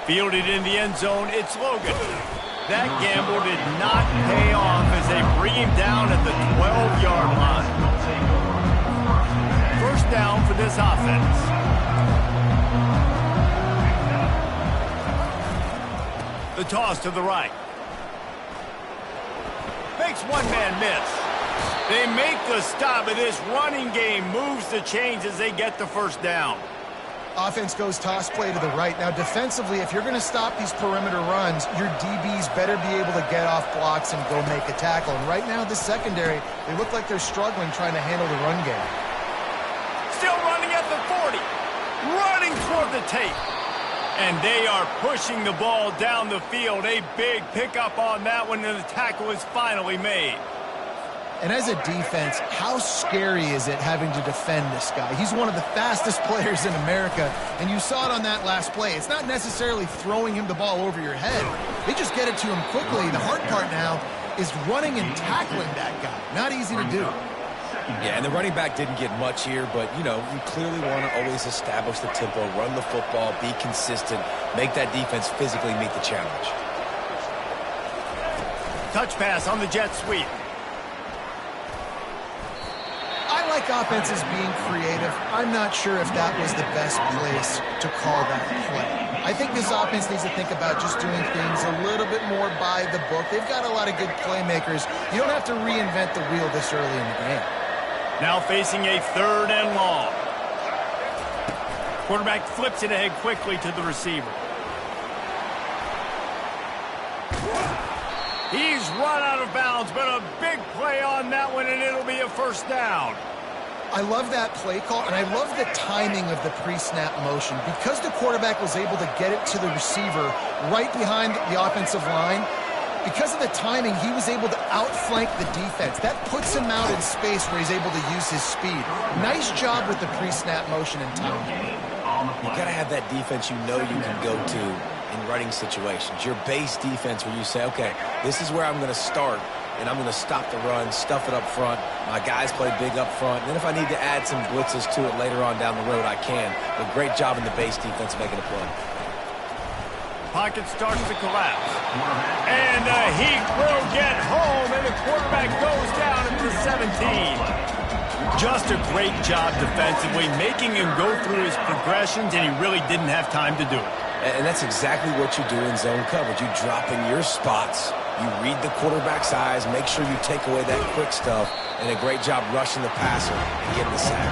Fielded in the end zone, it's Logan. That gamble did not pay off as they bring him down at the 12-yard line. First down for this offense. The toss to the right. Makes one man miss. They make the stop, but this running game moves the chains as they get the first down. Offense goes toss play to the right. Now, defensively, if you're going to stop these perimeter runs, your DBs better be able to get off blocks and go make a tackle. And right now, this secondary, they look like they're struggling trying to handle the run game. Still running at the 40. Running toward the tape. And they are pushing the ball down the field. A big pickup on that one, and the tackle is finally made. And as a defense, how scary is it having to defend this guy? He's one of the fastest players in America, and you saw it on that last play. It's not necessarily throwing him the ball over your head. They just get it to him quickly. The hard part now is running and tackling that guy. Not easy to do. Yeah, and the running back didn't get much here, but, you know, you clearly want to always establish the tempo, run the football, be consistent, make that defense physically meet the challenge. Touch pass on the jet sweep. I like offenses being creative. I'm not sure if that was the best place to call that play. I think this offense needs to think about just doing things a little bit more by the book. They've got a lot of good playmakers. You don't have to reinvent the wheel this early in the game. Now facing a 3rd and long. Quarterback flips it ahead quickly to the receiver. He's run out of bounds, but a big play on that one, and it'll be a 1st down. I love that play call, and I love the timing of the pre-snap motion. Because the quarterback was able to get it to the receiver right behind the offensive line, because of the timing, he was able to outflank the defense. That puts him out in space where he's able to use his speed. Nice job with the pre-snap motion and timing. You got to have that defense you know you can go to in running situations. Your base defense where you say, okay, this is where I'm going to start, and I'm going to stop the run, stuff it up front. My guys play big up front. And then if I need to add some blitzes to it later on down the road, I can. But great job in the base defense making a play. Pocket starts to collapse. And he will get home, and the quarterback goes down at the 17. Just a great job defensively, making him go through his progressions, and he really didn't have time to do it. And that's exactly what you do in zone coverage. You drop in your spots, you read the quarterback's eyes, make sure you take away that quick stuff, and a great job rushing the passer and getting the sack.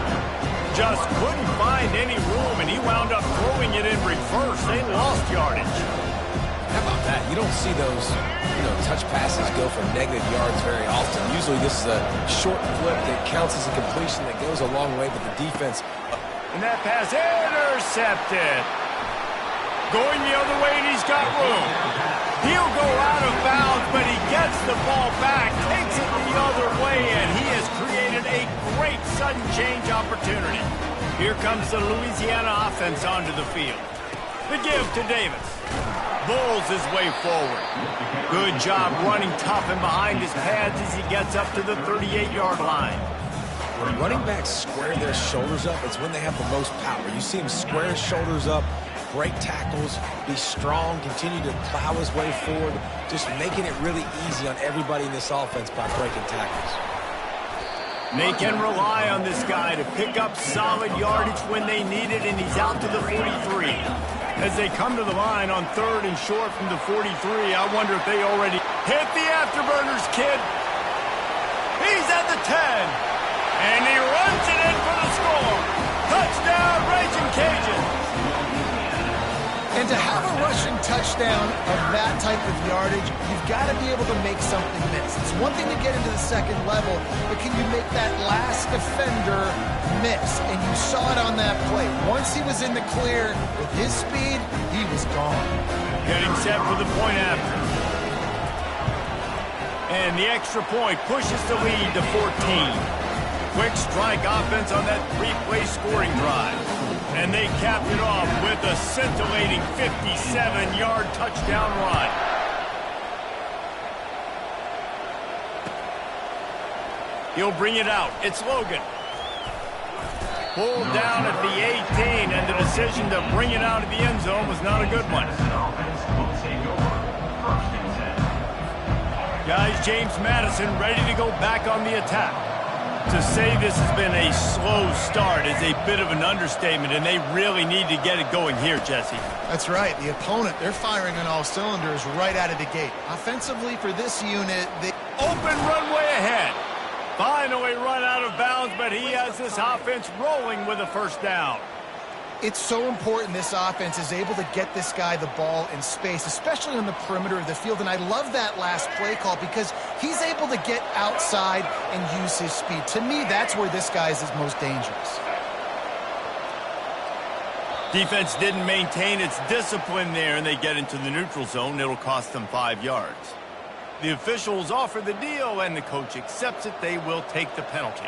Just couldn't find any room, and he wound up throwing it in reverse. They lost yardage. How about that? You don't see those, touch passes go for negative yards very often. Usually this is a short flip that counts as a completion that goes a long way, but the defense... And that pass intercepted. Going the other way, and he's got room. He'll go out of bounds, but he gets the ball back, takes it the other way, and he has created a great sudden change opportunity. Here comes the Louisiana offense onto the field. The give to Davis. Bowls his way forward. Good job running tough and behind his pads as he gets up to the 38-yard line. When running backs square their shoulders up, it's when they have the most power. You see him square his shoulders up, break tackles, be strong, continue to plow his way forward, just making it really easy on everybody in this offense by breaking tackles. They can rely on this guy to pick up solid yardage when they need it, and he's out to the 43. As they come to the line on 3rd and short from the 43, I wonder if they already hit the afterburners, kid. He's at the 10, and he runs it in for the score. Touchdown, Raging Cajuns. And to have a rushing touchdown of that type of yardage, you've got to be able to make something miss. It's one thing to get into the 2nd level, but can you make that last defender miss? And you saw it on that play. Once he was in the clear with his speed, he was gone. Getting set for the point after. And the extra point pushes the lead to 14. Quick strike offense on that 3-play scoring drive. And they capped it off with a scintillating 57-yard touchdown run. He'll bring it out. It's Logan. Pulled down at the 18, and the decision to bring it out of the end zone was not a good one. Guys, James Madison ready to go back on the attack. To say this has been a slow start is a bit of an understatement, and they really need to get it going here, Jesse. That's right. The opponent, they're firing on all cylinders right out of the gate. Offensively for this unit, they... Open runway ahead. Finally run out of bounds, but he has this offense rolling with a 1st down. It's so important this offense is able to get this guy the ball in space, especially on the perimeter of the field. And I love that last play call because he's able to get outside and use his speed. To me, that's where this guy is most dangerous. Defense didn't maintain its discipline there, and they get into the neutral zone. It'll cost them 5 yards. The officials offer the deal, and the coach accepts it. They will take the penalty.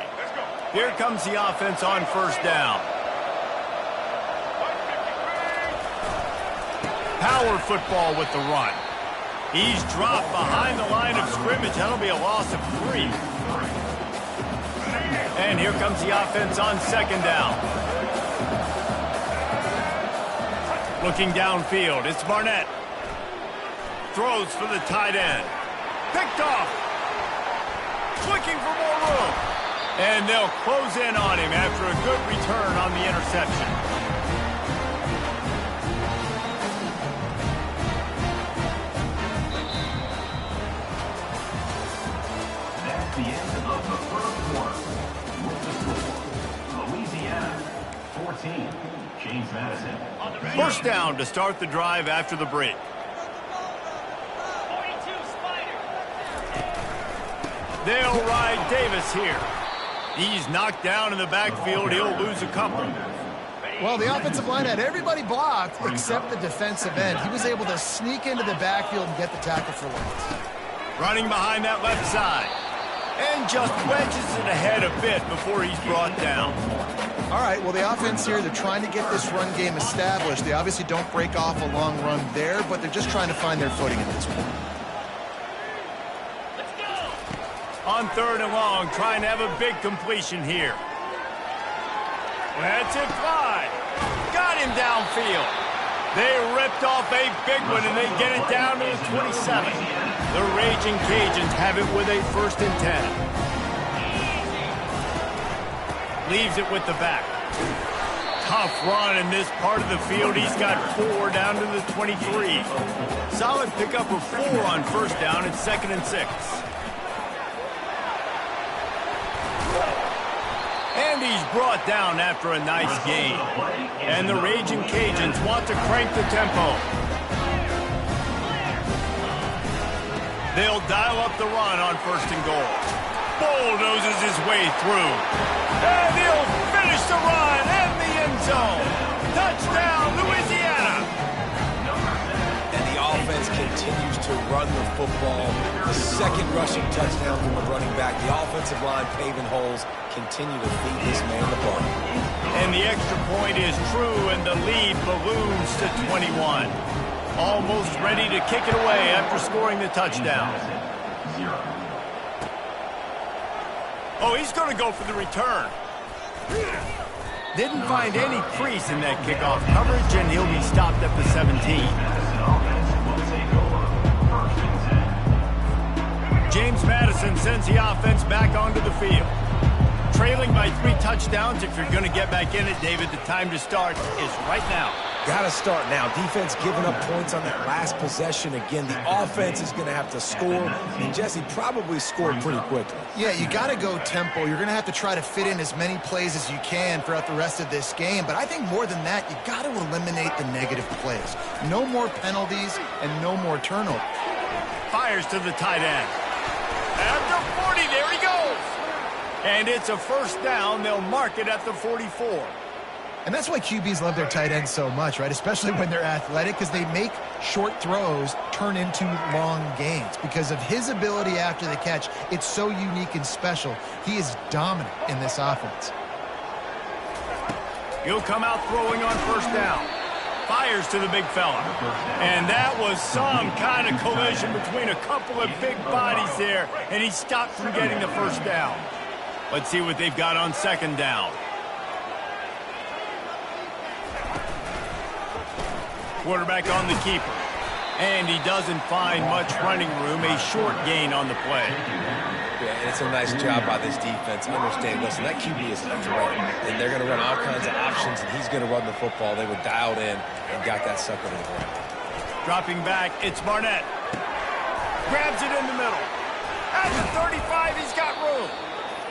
Here comes the offense on first down. Power football with the run. He's dropped behind the line of scrimmage. That'll be a loss of 3. And here comes the offense on second down. Looking downfield, it's Barnett. Throws for the tight end. Picked off. Looking for more room. And they'll close in on him after a good return on the interception. That's the end of the first quarter. With the score, Louisiana 14, James Madison. First down to start the drive after the break. They'll ride Davis here. He's knocked down in the backfield. He'll lose a couple. Well, the offensive line had everybody blocked except the defensive end. He was able to sneak into the backfield and get the tackle for loss. Running behind that left side. And just wedges it ahead a bit before he's brought down. All right, well, the offense here, they're trying to get this run game established. They obviously don't break off a long run there, but they're just trying to find their footing at this point. On third and long, trying to have a big completion here. That's it fly. Got him downfield. They ripped off a big one, and they get it down to the 27. The Raging Cajuns have it with a 1st and 10. Leaves it with the back. Tough run in this part of the field. He's got 4 down to the 23. Solid pickup of 4 on first down. It's 2nd and 6. And he's brought down after a nice gain. And the Raging Cajuns want to crank the tempo. They'll dial up the run on 1st and goal. Bulldozes his way through. And he'll finish the run in the end zone. Touchdown, Louisiana. And the offense continues to run the football. The 2nd rushing touchdown from the running back. The offensive line paving holes. Continue to feed this man the ball. And the extra point is true, and the lead balloons to 21. Almost ready to kick it away after scoring the touchdown. Oh, he's going to go for the return. Didn't find any crease in that kickoff coverage, and he'll be stopped at the 17. James Madison sends the offense back onto the field. Trailing by 3 touchdowns. If you're going to get back in it, David, the time to start is right now. Got to start now. Defense giving up points on that last possession. Again, the offense is going to have to score. And Jesse probably scored pretty quickly. Yeah, you got to go tempo. You're going to have to try to fit in as many plays as you can throughout the rest of this game. But I think more than that, you got to eliminate the negative plays. No more penalties and no more turnovers. Fires to the tight end. After 40, there he goes. And it's a 1st down. They'll mark it at the 44. And that's why QBs love their tight ends so much, right? Especially when they're athletic, because they make short throws turn into long gains. Because of his ability after the catch, it's so unique and special. He is dominant in this offense. He'll come out throwing on 1st down. Fires to the big fella. And that was some kind of collision between a couple of big bodies there, and he stopped from getting the 1st down. Let's see what they've got on 2nd down. Quarterback on the keeper. And he doesn't find much running room. A short gain on the play. Yeah, and it's a nice job by this defense. Understand, listen, that QB is a threat. And they're going to run all kinds of options, and he's going to run the football. They were dialed in and got that sucker to the ground. Dropping back, it's Barnett. Grabs it in the middle. At the 35, he's got room.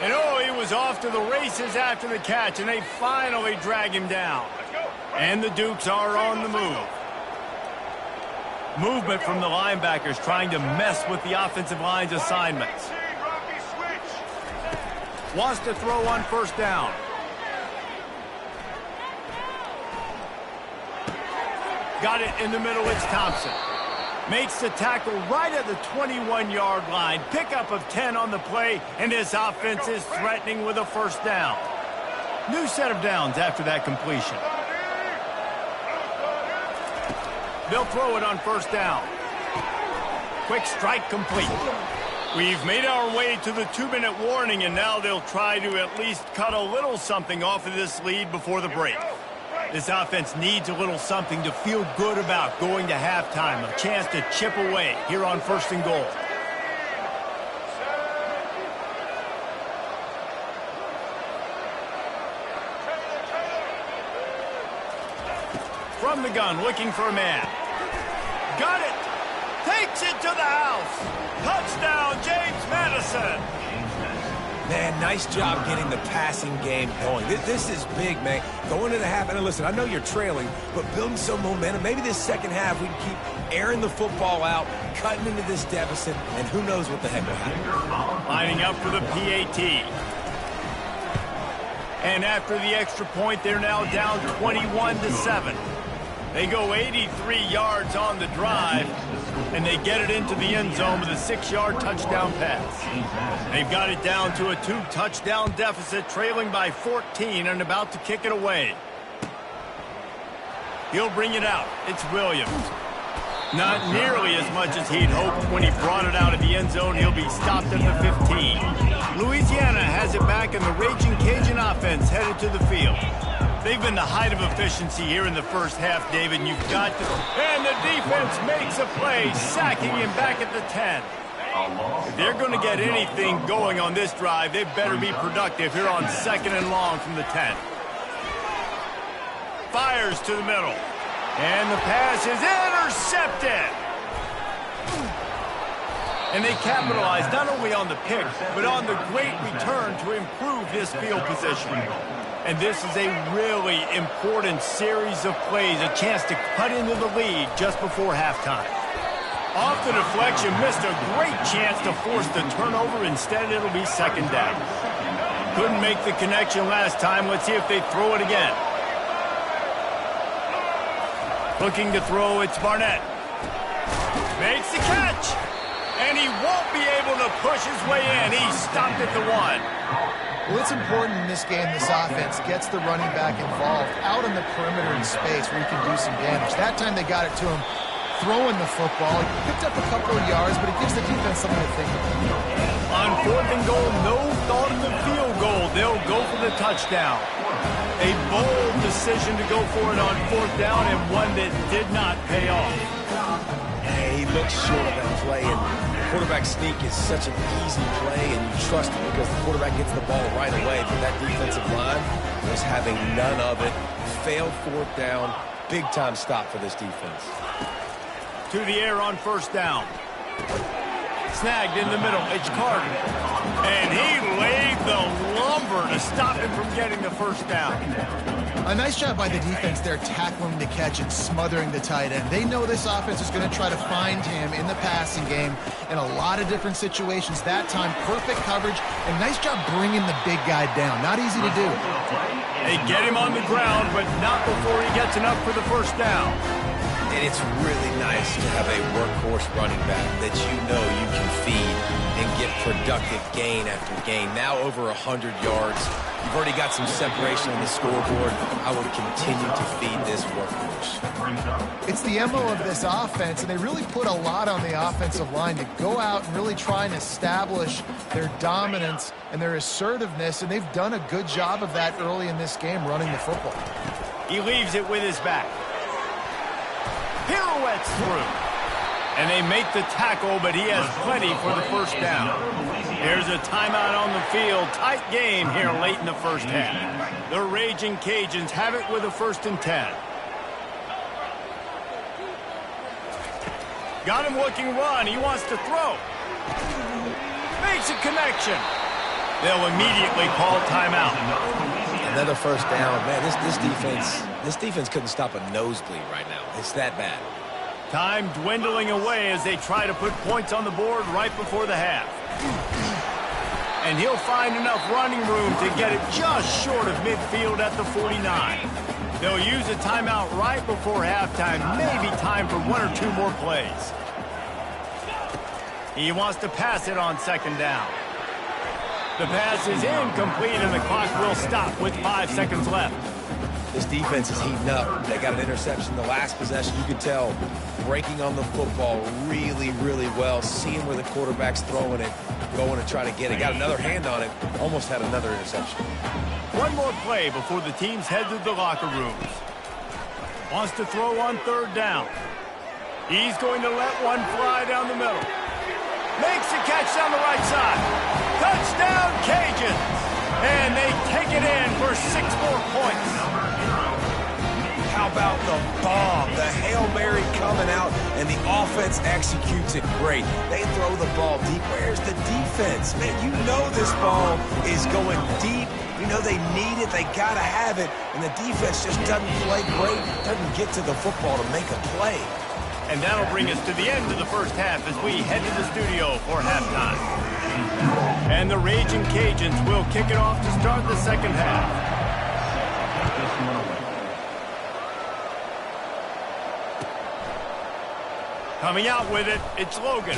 And oh, he was off to the races after the catch, and they finally drag him down. And the Dukes are on the move. Movement from the linebackers trying to mess with the offensive line's assignments. Wants to throw on 1st down. Got it in the middle, it's Thompson. Makes the tackle right at the 21-yard line. Pickup of 10 on the play, and his offense is threatening with a first down. New set of downs after that completion. They'll throw it on first down. Quick strike complete. We've made our way to the 2-minute warning, and now they'll try to at least cut a little something off of this lead before the break. This offense needs a little something to feel good about going to halftime. A chance to chip away here on 1st and goal. From the gun, looking for a man. Got it! Takes it to the house! Touchdown, James Madison! Man, nice job getting the passing game going. This is big, man. Going into the half, and listen, I know you're trailing, but building some momentum. Maybe this second half we can keep airing the football out, cutting into this deficit, and who knows what the heck will happen. Lining up for the PAT. And after the extra point, they're now down 21-7. They go 83 yards on the drive, and they get it into the end zone with a 6-yard touchdown pass. They've got it down to a 2-touchdown deficit, trailing by 14 and about to kick it away. He'll bring it out. It's Williams. Not nearly as much as he'd hoped when he brought it out of the end zone. He'll be stopped at the 15. Louisiana has it back, and the Raging Cajun offense headed to the field. They've been the height of efficiency here in the first half, David, and you've got to... And the defense makes a play, sacking him back at the 10. If they're going to get anything going on this drive, they better be productive here on 2nd and long from the 10. Fires to the middle. And the pass is intercepted. And they capitalize not only on the pick, but on the great return to improve this field position. And this is a really important series of plays, a chance to cut into the lead just before halftime. Off the deflection, missed a great chance to force the turnover. Instead, it'll be 2nd down. Couldn't make the connection last time. Let's see if they throw it again. Looking to throw, it's Barnett. Makes the catch. And he won't be able to push his way in. He's stopped at the 1. Well, it's important in this game this offense gets the running back involved out on the perimeter in space where he can do some damage. That time they got it to him throwing the football. He picked up a couple of yards, but it gives the defense something to think about. On 4th and goal, no thought of the field goal. They'll go for the touchdown. A bold decision to go for it on 4th down, and one that did not pay off. He looks short of that play, and quarterback sneak is such an easy play, and you trust it because the quarterback gets the ball right away. But that defensive line was having none of it. Failed 4th down. Big-time stop for this defense. To the air on 1st down. Snagged in the middle. It's Carter. And he laid the lumber to stop him from getting the first down. A nice job by the defense there, tackling the catch and smothering the tight end. They know this offense is going to try to find him in the passing game in a lot of different situations. That time, perfect coverage, and nice job bringing the big guy down. Not easy to do. They get him on the ground, but not before he gets enough for the first down. And it's really nice to have a workhorse running back that you know you can feed and get productive gain after gain. Now over 100 yards. You've already got some separation on the scoreboard. I would continue to feed this workhorse. It's the MO of this offense, and they really put a lot on the offensive line to go out and really try and establish their dominance and their assertiveness, and they've done a good job of that early in this game, running the football. He leaves it with his back. Pirouettes through. And they make the tackle, but he has plenty for the first down. There's a timeout on the field. Tight game here late in the first half. The Raging Cajuns have it with a 1st and 10. Got him looking run. He wants to throw. Makes a connection. They'll immediately call timeout. Another first down. Man, this defense couldn't stop a nosebleed right now. It's that bad. Time dwindling away as they try to put points on the board right before the half. And he'll find enough running room to get it just short of midfield at the 49. They'll use a timeout right before halftime. Maybe time for 1 or 2 more plays. He wants to pass it on second down. The pass is incomplete, and the clock will stop with 5 seconds left. This defense is heating up. They got an interception the last possession. You could tell breaking on the football really, really well, seeing where the quarterback's throwing it, going to try to get it. Got another hand on it, almost had another interception. One more play before the teams head to the locker rooms. Wants to throw on third down. He's going to let one fly down the middle. Makes the catch down the right side. Touchdown, Cajuns! And they take it in for 6 more points. How about the bomb? The Hail Mary coming out, and the offense executes it great. They throw the ball deep. Where's the defense? Man, you know this ball is going deep. You know they need it. They got to have it. And the defense just doesn't play great, doesn't get to the football to make a play. And that'll bring us to the end of the first half as we head to the studio for halftime. And the Raging Cajuns will kick it off to start the second half. Coming out with it, it's Logan.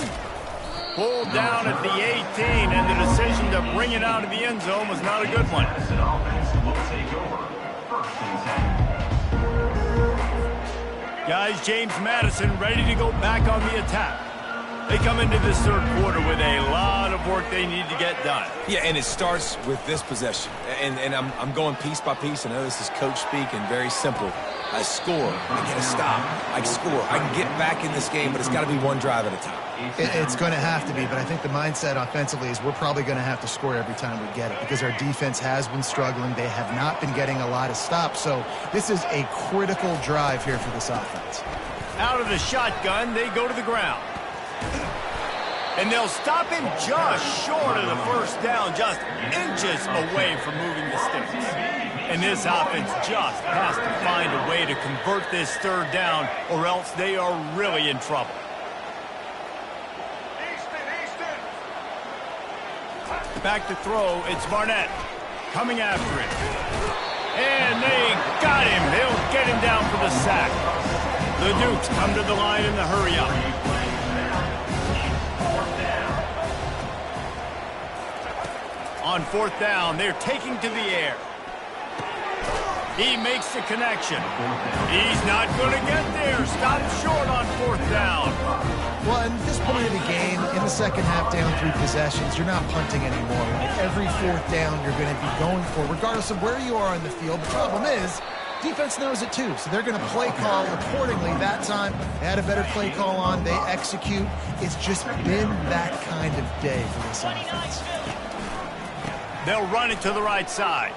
Pulled down at the 18, and the decision to bring it out of the end zone was not a good one. Guys, James Madison ready to go back on the attack. They come into this third quarter with a lot of work they need to get done. Yeah, and it starts with this possession. And I'm going piece by piece. I know this is coach speak and very simple. I score. I get a stop. I score. I can get back in this game, but it's got to be one drive at a time. It's going to have to be, but I think the mindset offensively is we're probably going to have to score every time we get it because our defense has been struggling. They have not been getting a lot of stops, so this is a critical drive here for this offense. Out of the shotgun, they go to the ground. And they'll stop him just short of the first down, just inches away from moving the sticks. And this offense just has to find a way to convert this third down, or else they are really in trouble. Back to throw, it's Barnett coming after it. And they got him. They'll get him down for the sack. The Dukes come to the line in the hurry-up. On fourth down, they're taking to the air. He makes the connection. He's not going to get there. Stop short on fourth down. Well, at this point of the game, in the second half, down 3 possessions, you're not punting anymore. Right? Every fourth down you're going to be going for, regardless of where you are on the field. The problem is, defense knows it too, so they're going to play call accordingly. That time, they had a better play call on. They execute. It's just been that kind of day for this offense. They'll run it to the right side.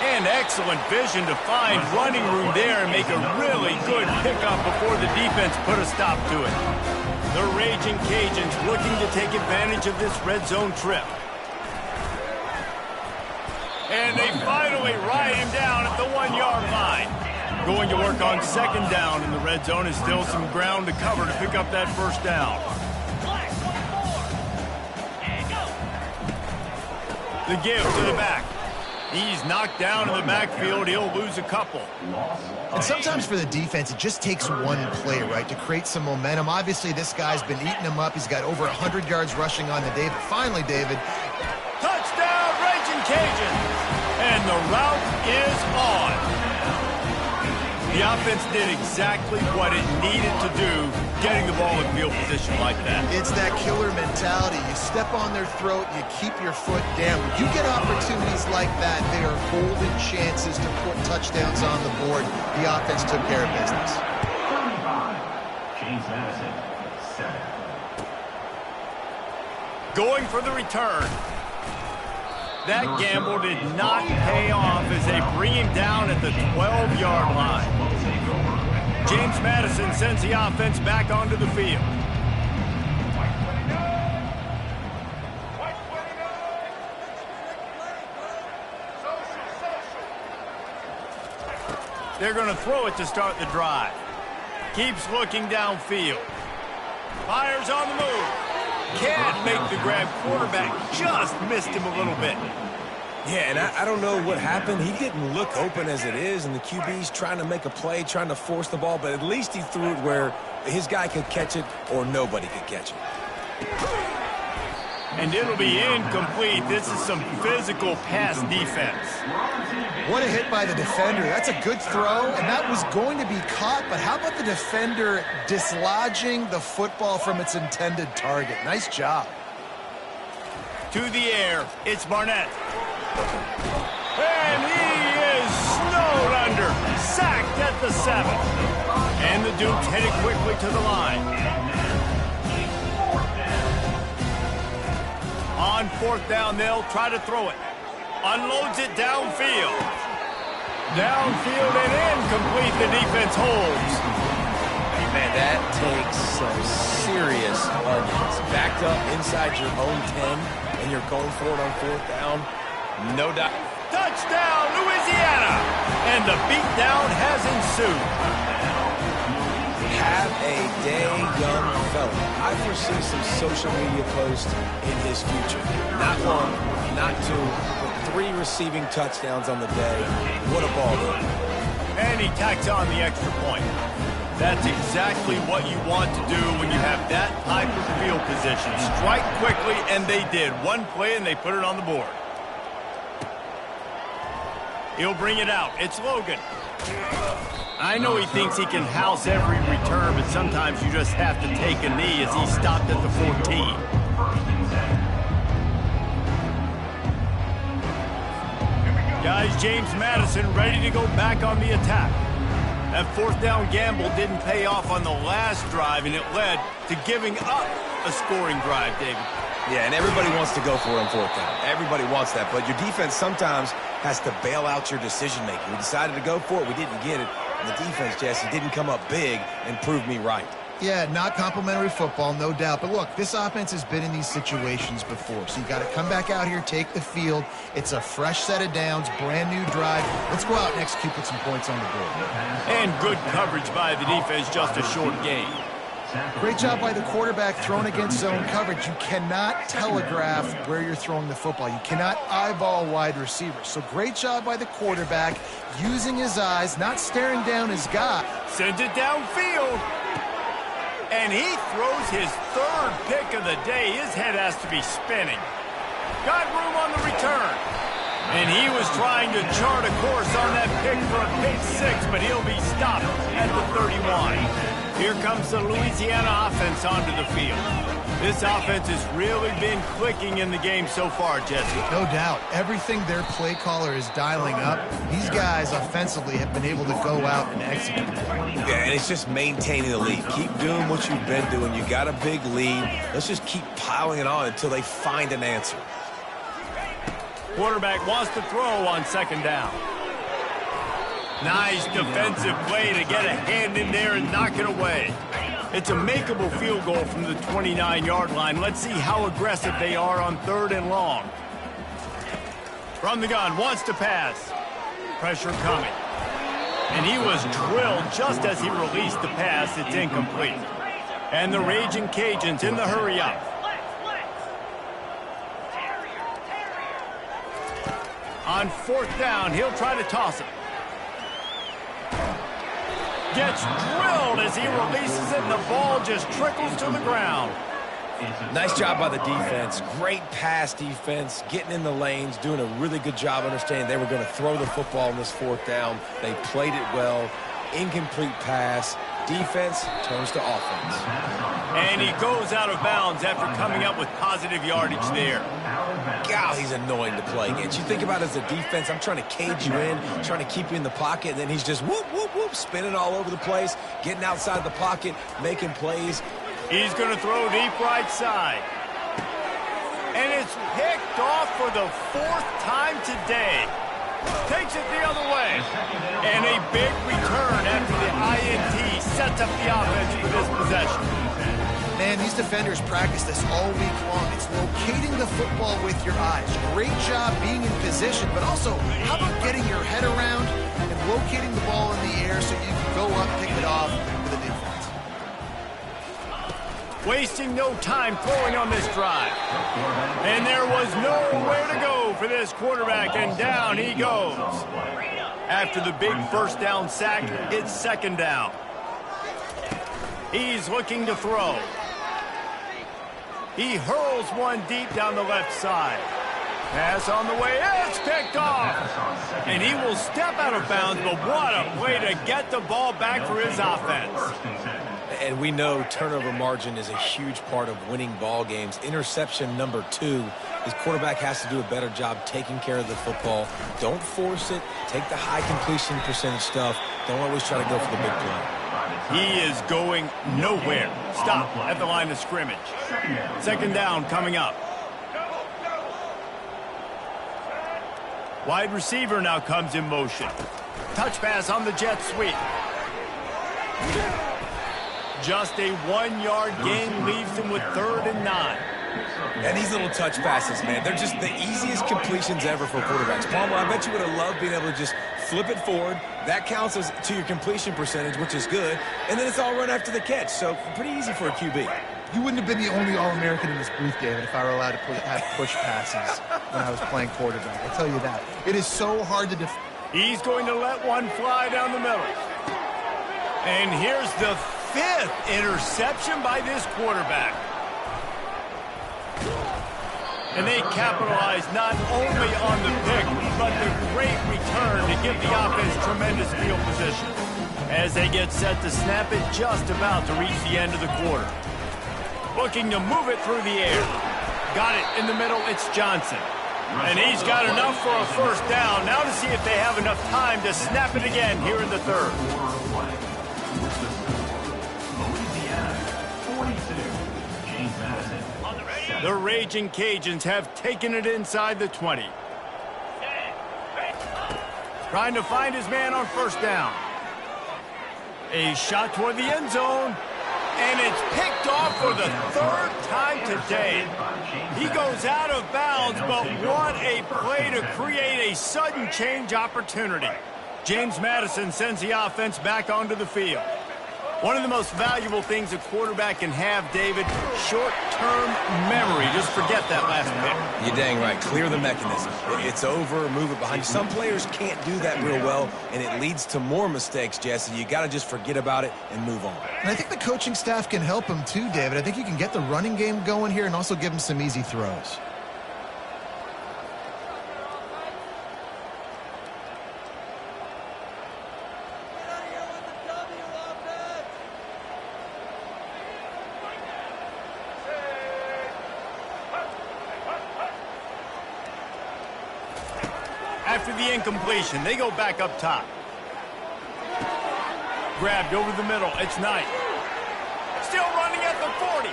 And excellent vision to find running room there and make a really good pickup before the defense put a stop to it. The Raging Cajuns looking to take advantage of this red zone trip. And they finally ride him down at the 1-yard line. Going to work on second down in the red zone is still some ground to cover to pick up that first down. The give to the back. He's knocked down in the backfield. He'll lose a couple. And sometimes for the defense, it just takes one play, right, to create some momentum. Obviously, this guy's been eating him up. He's got over 100 yards rushing on the day. But finally, David. Touchdown, Raging Cajuns. And the route is on. The offense did exactly what it needed to do, getting the ball in field position like that. It's that killer mentality. You step on their throat, you keep your foot down. When you get opportunities like that, they are golden chances to put touchdowns on the board. The offense took care of business. 35, James Madison, 7. Going for the return. That gamble did not pay off as they bring him down at the 12-yard line. James Madison sends the offense back onto the field. They're going to throw it to start the drive. Keeps looking downfield. Fires on the move. Can't make the grab. Quarterback just missed him a little bit. Yeah, and I don't know what happened. He didn't look open as it is, and the QB's trying to make a play, trying to force the ball, but at least he threw it where his guy could catch it or nobody could catch it. And it'll be incomplete. This is some physical pass defense. What a hit by the defender. That's a good throw, and that was going to be caught, but how about the defender dislodging the football from its intended target? Nice job. To the air, it's Barnett. And he is snowed under. Sacked at the 7. And the Dukes headed quickly to the line. On 4th down, they'll try to throw it. Unloads it downfield. Downfield and incomplete. The defense holds. Man, that takes some serious onions. Backed up inside your own 10, and you're going for it on 4th down. No doubt. Touchdown, Louisiana! And the beatdown has ensued. Have a day, young fella. I foresee some social media posts in his future. Not 1, not 2, but 3 receiving touchdowns on the day. What a ball game. And he tacks on the extra point. That's exactly what you want to do when you have that type of field position. Strike quickly, and they did. One play, and they put it on the board. He'll bring it out. It's Logan. I know he thinks he can house every return, but sometimes you just have to take a knee as he stopped at the 14. Guys, James Madison ready to go back on the attack. That 4th down gamble didn't pay off on the last drive, and it led to giving up a scoring drive, David. Yeah, and everybody wants to go for it on 4th down. Everybody wants that, but your defense sometimes has to bail out your decision-making. We decided to go for it. We didn't get it. And the defense, Jesse, didn't come up big and prove me right. Yeah, not complimentary football, no doubt. But look, this offense has been in these situations before. So you got to come back out here, take the field. It's a fresh set of downs, brand new drive. Let's go out and execute, put some points on the board. And good coverage by the defense, just a short gain. Great job by the quarterback throwing against zone coverage. You cannot telegraph where you're throwing the football. You cannot eyeball wide receivers. So great job by the quarterback using his eyes, not staring down his guy. Sends it downfield. And he throws his 3rd pick of the day. His head has to be spinning. Got room on the return. And he was trying to chart a course on that pick for a pick 6, but he'll be stopped at the 31. Here comes the Louisiana offense onto the field. This offense has really been clicking in the game so far, Jesse. No doubt. Everything their play caller is dialing up, these guys offensively have been able to go out and execute. Yeah, and it's just maintaining the lead. Keep doing what you've been doing. You got a big lead. Let's just keep piling it on until they find an answer. Quarterback wants to throw on 2nd down. Nice defensive play to get a hand in there and knock it away. It's a makeable field goal from the 29-yard line. Let's see how aggressive they are on 3rd and long. From the gun, wants to pass. Pressure coming. And he was drilled just as he released the pass. It's incomplete. And the Raging Cajuns in the hurry up. On 4th down, he'll try to toss it. Gets drilled as he releases it, and the ball just trickles to the ground. Nice job by the defense. Great pass defense, getting in the lanes, doing a really good job understanding they were going to throw the football on this 4th down. They played it well. Incomplete pass. Defense turns to offense. And he goes out of bounds after coming up with positive yardage there. God, he's annoying to play against. You think about it as a defense, I'm trying to cage you in, trying to keep you in the pocket, and then he's just whoop, whoop, whoop, spinning all over the place, getting outside the pocket, making plays. He's going to throw deep right side. And it's picked off for the 4th time today. Takes it the other way. And a big return after the INT sets up the offense for this possession. Man, these defenders practice this all week long. It's locating the football with your eyes. Great job being in position, but also, how about getting your head around and locating the ball in the air so you can go up, pick it off with a defense. wasting no time throwing on this drive. And there was nowhere to go for this quarterback, and down he goes. After the big first down sack, it's second down. He's looking to throw. He hurls one deep down the left side. Pass on the way, it's picked off. And he will step out of bounds, but what a play to get the ball back for his offense. And we know turnover margin is a huge part of winning ball games. Interception number 2. His quarterback has to do a better job taking care of the football. Don't force it. Take the high completion percentage stuff. Don't always try to go for the big play. He is going nowhere. Stop at the line of scrimmage. Second down coming up. Wide receiver now comes in motion. Touch pass on the jet sweep. Just a 1-yard gain leaves him with 3rd and 9. And these little touch passes, man, they're just the easiest completions ever for quarterbacks. Palmer, I bet you would have loved being able to just flip it forward. That counts as to your completion percentage, which is good. And then it's all run after the catch. So pretty easy for a QB. You wouldn't have been the only All-American in this booth, David, if I were allowed to have push passes when I was playing quarterback. I tell you that. It is so hard to defend. He's going to let one fly down the middle. And here's the 5th interception by this quarterback. And they capitalize not only on the pick, but the great return to give the offense tremendous field position. As they get set to snap it, just about to reach the end of the quarter. Looking to move it through the air. Got it in the middle, it's Johnson. And he's got enough for a first down. Now to see if they have enough time to snap it again here in the 3rd. The Raging Cajuns have taken it inside the 20. Trying to find his man on first down. A shot toward the end zone. And it's picked off for the 3rd time today. He goes out of bounds, but what a play to create a sudden change opportunity. James Madison sends the offense back onto the field. One of the most valuable things a quarterback can have, David, short-term memory. Just forget that last pick. You're dang right. Clear the mechanism. It's over, move it behind you. Some players can't do that real well, and it leads to more mistakes, Jesse. You got to just forget about it and move on. And I think the coaching staff can help him too, David. I think you can get the running game going here and also give him some easy throws. After the incompletion, they go back up top. Grabbed over the middle, it's Knight. Still running at the 40.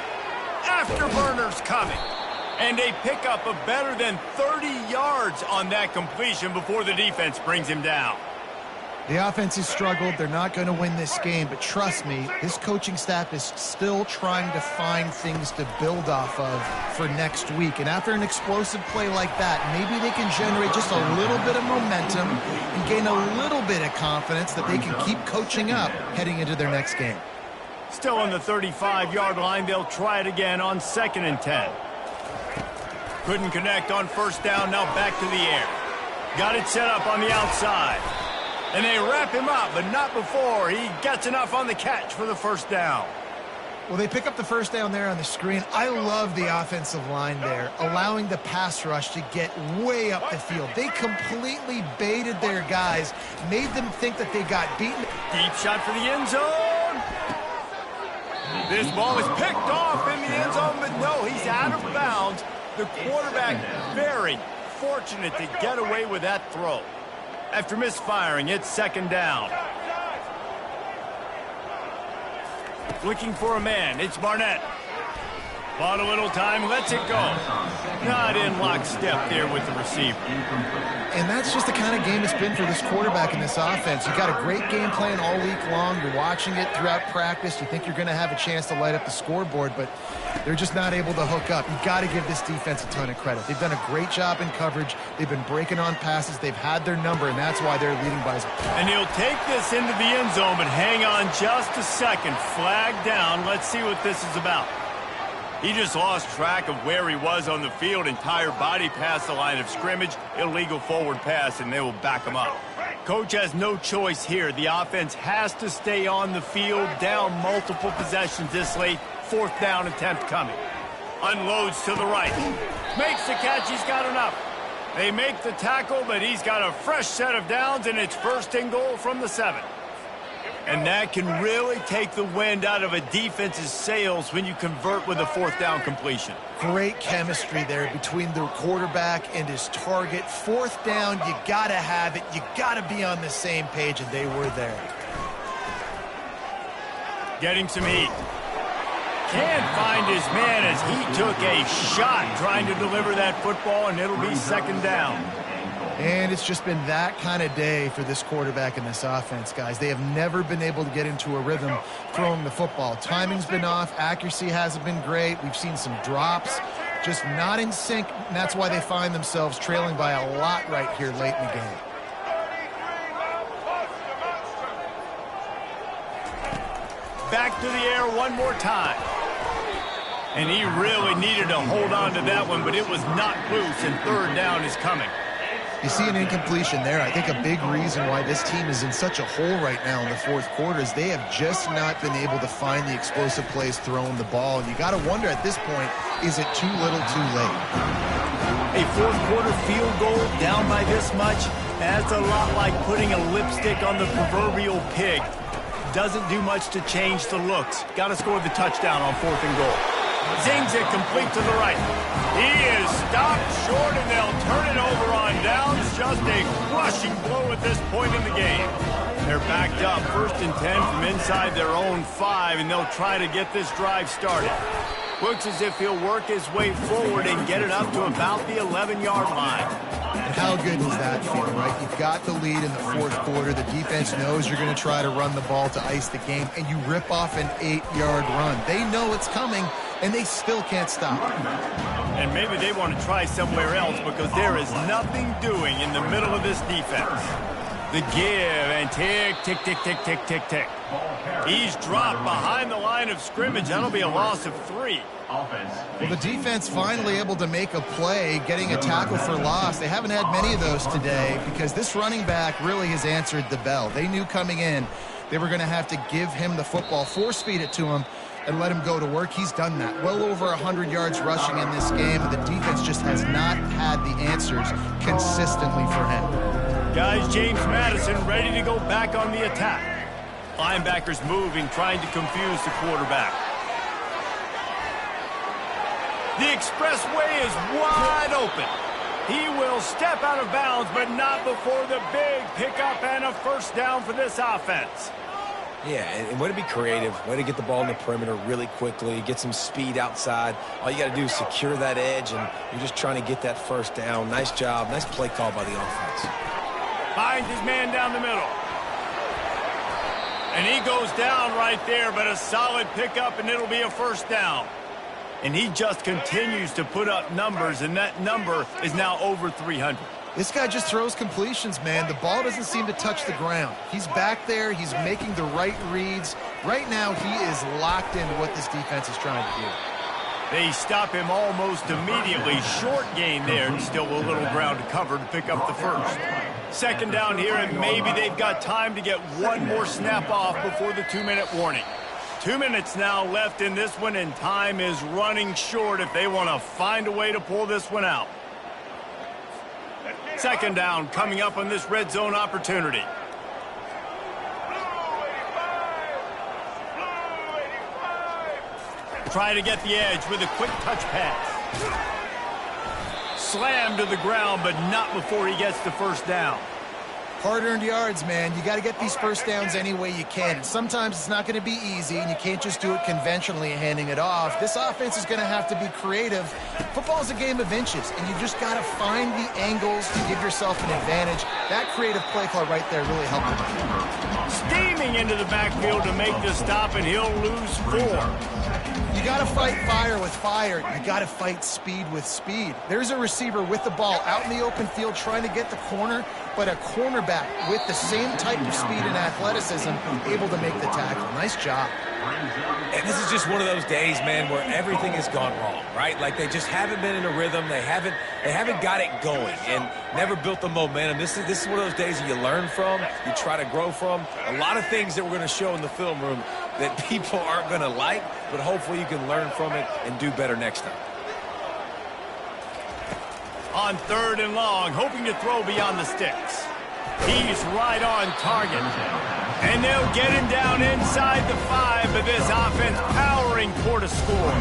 Afterburners coming. And they pick up a better than 30 yards on that completion before the defense brings him down. The offense has struggled. They're not going to win this game, but trust me, this coaching staff is still trying to find things to build off of for next week. And after an explosive play like that, maybe they can generate just a little bit of momentum and gain a little bit of confidence that they can keep coaching up heading into their next game. Still on the 35-yard line, they'll try it again on 2nd and 10. Couldn't connect on first down, now back to the air. Got it set up on the outside. And they wrap him up, but not before he gets enough on the catch for the first down. Well, they pick up the first down there on the screen. I love the offensive line there, allowing the pass rush to get way up the field. They completely baited their guys, made them think that they got beaten. Deep shot for the end zone. This ball is picked off in the end zone, but no, he's out of bounds. The quarterback very fortunate to get away with that throw. After misfiring, it's 2nd down. Looking for a man, it's Barnett. Bought a little time, lets it go. Not in lockstep there with the receiver. And that's just the kind of game it's been for this quarterback in this offense. You got a great game plan all week long. You're watching it throughout practice. You think you're going to have a chance to light up the scoreboard, but they're just not able to hook up. You got to give this defense a ton of credit. They've done a great job in coverage. They've been breaking on passes. They've had their number, and that's why they're leading by. And he'll take this into the end zone, but hang on just a second. Flag down. Let's see what this is about. He just lost track of where he was on the field. Entire body past the line of scrimmage. Illegal forward pass, and they will back him up. Coach has no choice here. The offense has to stay on the field, down multiple possessions this late. 4th down attempt coming. Unloads to the right. Makes the catch. He's got enough. They make the tackle, but he's got a fresh set of downs, and it's 1st and goal from the 7. And that can really take the wind out of a defense's sails when you convert with a 4th down completion. Great chemistry there between the quarterback and his target. 4th down, you got to have it. You got to be on the same page, and they were there. Getting some heat. Can't find his man as he took a shot trying to deliver that football, and it'll be 2nd down. And it's just been that kind of day for this quarterback and this offense, guys. They have never been able to get into a rhythm throwing the football. Timing's been off. Accuracy hasn't been great. We've seen some drops, just not in sync, and that's why they find themselves trailing by a lot right here late in the game. Back to the air one more time. And he really needed to hold on to that one, but it was not loose, and 3rd down is coming. You see an incompletion there. I think a big reason why this team is in such a hole right now in the 4th quarter is they have just not been able to find the explosive plays throwing the ball. And you got to wonder at this point, is it too little too late? A 4th quarter field goal down by this much, that's a lot like putting a lipstick on the proverbial pig. Doesn't do much to change the looks. Got to score the touchdown on 4th and goal. Zings it complete to the right. He is stopped short, and they'll turn it over on downs. Just a crushing blow at this point in the game. They're backed up 1st and 10 from inside their own 5, and they'll try to get this drive started. Looks as if he'll work his way forward and get it up to about the 11-yard line. And how good does that feel, right? You've got the lead in the 4th quarter. The defense knows you're going to try to run the ball to ice the game, and you rip off an 8-yard run. They know it's coming, and they still can't stop it. And maybe they want to try somewhere else because there is nothing doing in the middle of this defense. The give and tick, tick, tick, tick, tick, tick, tick. He's dropped behind the line of scrimmage. That'll be a loss of 3. Well, the defense finally able to make a play, getting a tackle for loss. They haven't had many of those today because this running back really has answered the bell. They knew coming in they were going to have to give him the football, force feed it to him, and let him go to work. He's done that. Well over 100 yards rushing in this game, and the defense just has not had the answers consistently for him. Guys, James Madison ready to go back on the attack. Linebackers moving, trying to confuse the quarterback. The expressway is wide open. He will step out of bounds, but not before the big pickup and a 1st down for this offense. Yeah, and way to be creative, way to get the ball in the perimeter really quickly, get some speed outside. All you got to do is secure that edge, and you're just trying to get that 1st down. Nice job, nice play call by the offense. Finds his man down the middle. And he goes down right there, but a solid pickup, and it'll be a 1st down. And he just continues to put up numbers, and that number is now over 300. This guy just throws completions, man. The ball doesn't seem to touch the ground. He's back there. He's making the right reads. Right now, he is locked into what this defense is trying to do. They stop him almost immediately. Short gain there, and still a little ground to cover to pick up the 1st. 2nd down here, and maybe they've got time to get one more snap off before the 2-minute warning. 2 minutes now left in this one, and time is running short if they want to find a way to pull this one out. 2nd down coming up on this red zone opportunity. Try to get the edge with a quick touch pass. Slammed to the ground, but not before he gets the 1st down. Hard-earned yards, man. You got to get these 1st downs any way you can. Sometimes it's not going to be easy, and you can't just do it conventionally handing it off. This offense is going to have to be creative. Football is a game of inches, and you just got to find the angles to give yourself an advantage. That creative play call right there really helped him. Steaming into the backfield to make the stop, and he'll lose 4. You got to fight fire with fire. You got to fight speed with speed. There's a receiver with the ball out in the open field trying to get the corner, but a cornerback with the same type of speed and athleticism able to make the tackle. Nice job. And this is just one of those days, man, where everything has gone wrong, right? Like they just haven't been in a rhythm. They haven't got it going and never built the momentum. This is one of those days that you learn from, you try to grow from. A lot of things that we're going to show in the film room that people aren't going to like, but hopefully you can learn from it and do better next time. On 3rd and long, hoping to throw beyond the sticks. He's right on target. And they'll get him down inside the 5, but this offense powering toward a score.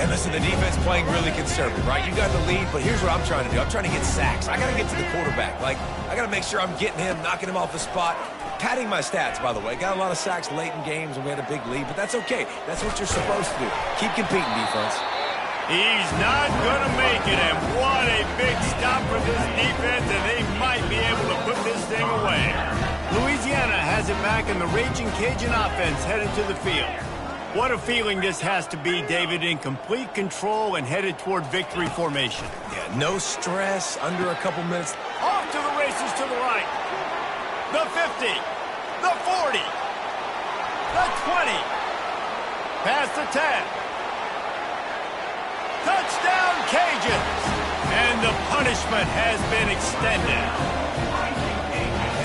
And listen, the defense playing really conservative, right? You got the lead, but here's what I'm trying to do. I'm trying to get sacks. I got to get to the quarterback. Like, I got to make sure I'm getting him, knocking him off the spot. Padding my stats, by the way. Got a lot of sacks late in games when we had a big lead, but that's okay. That's what you're supposed to do. Keep competing, defense. He's not going to make it, and what a big stop for this defense, and they might be able to put this thing away. Louisiana has it back, and the Raging Cajun offense headed to the field. What a feeling this has to be, David, in complete control and headed toward victory formation. Yeah, no stress, under a couple minutes. Off to the races to the right. The 50, the 40, the 20, past the 10. Touchdown, Cajuns! And the punishment has been extended.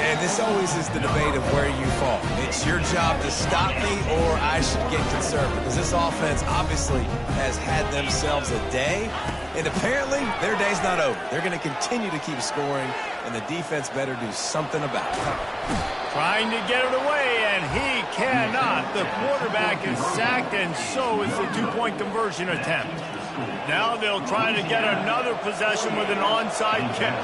And this always is the debate of where you fall. It's your job to stop me or I should get conservative. Because this offense obviously has had themselves a day. And apparently, their day's not over. They're going to continue to keep scoring, and the defense better do something about it. Trying to get it away, and he cannot. The quarterback is sacked, and so is the two-point conversion attempt. Now they'll try to get another possession with an onside kick.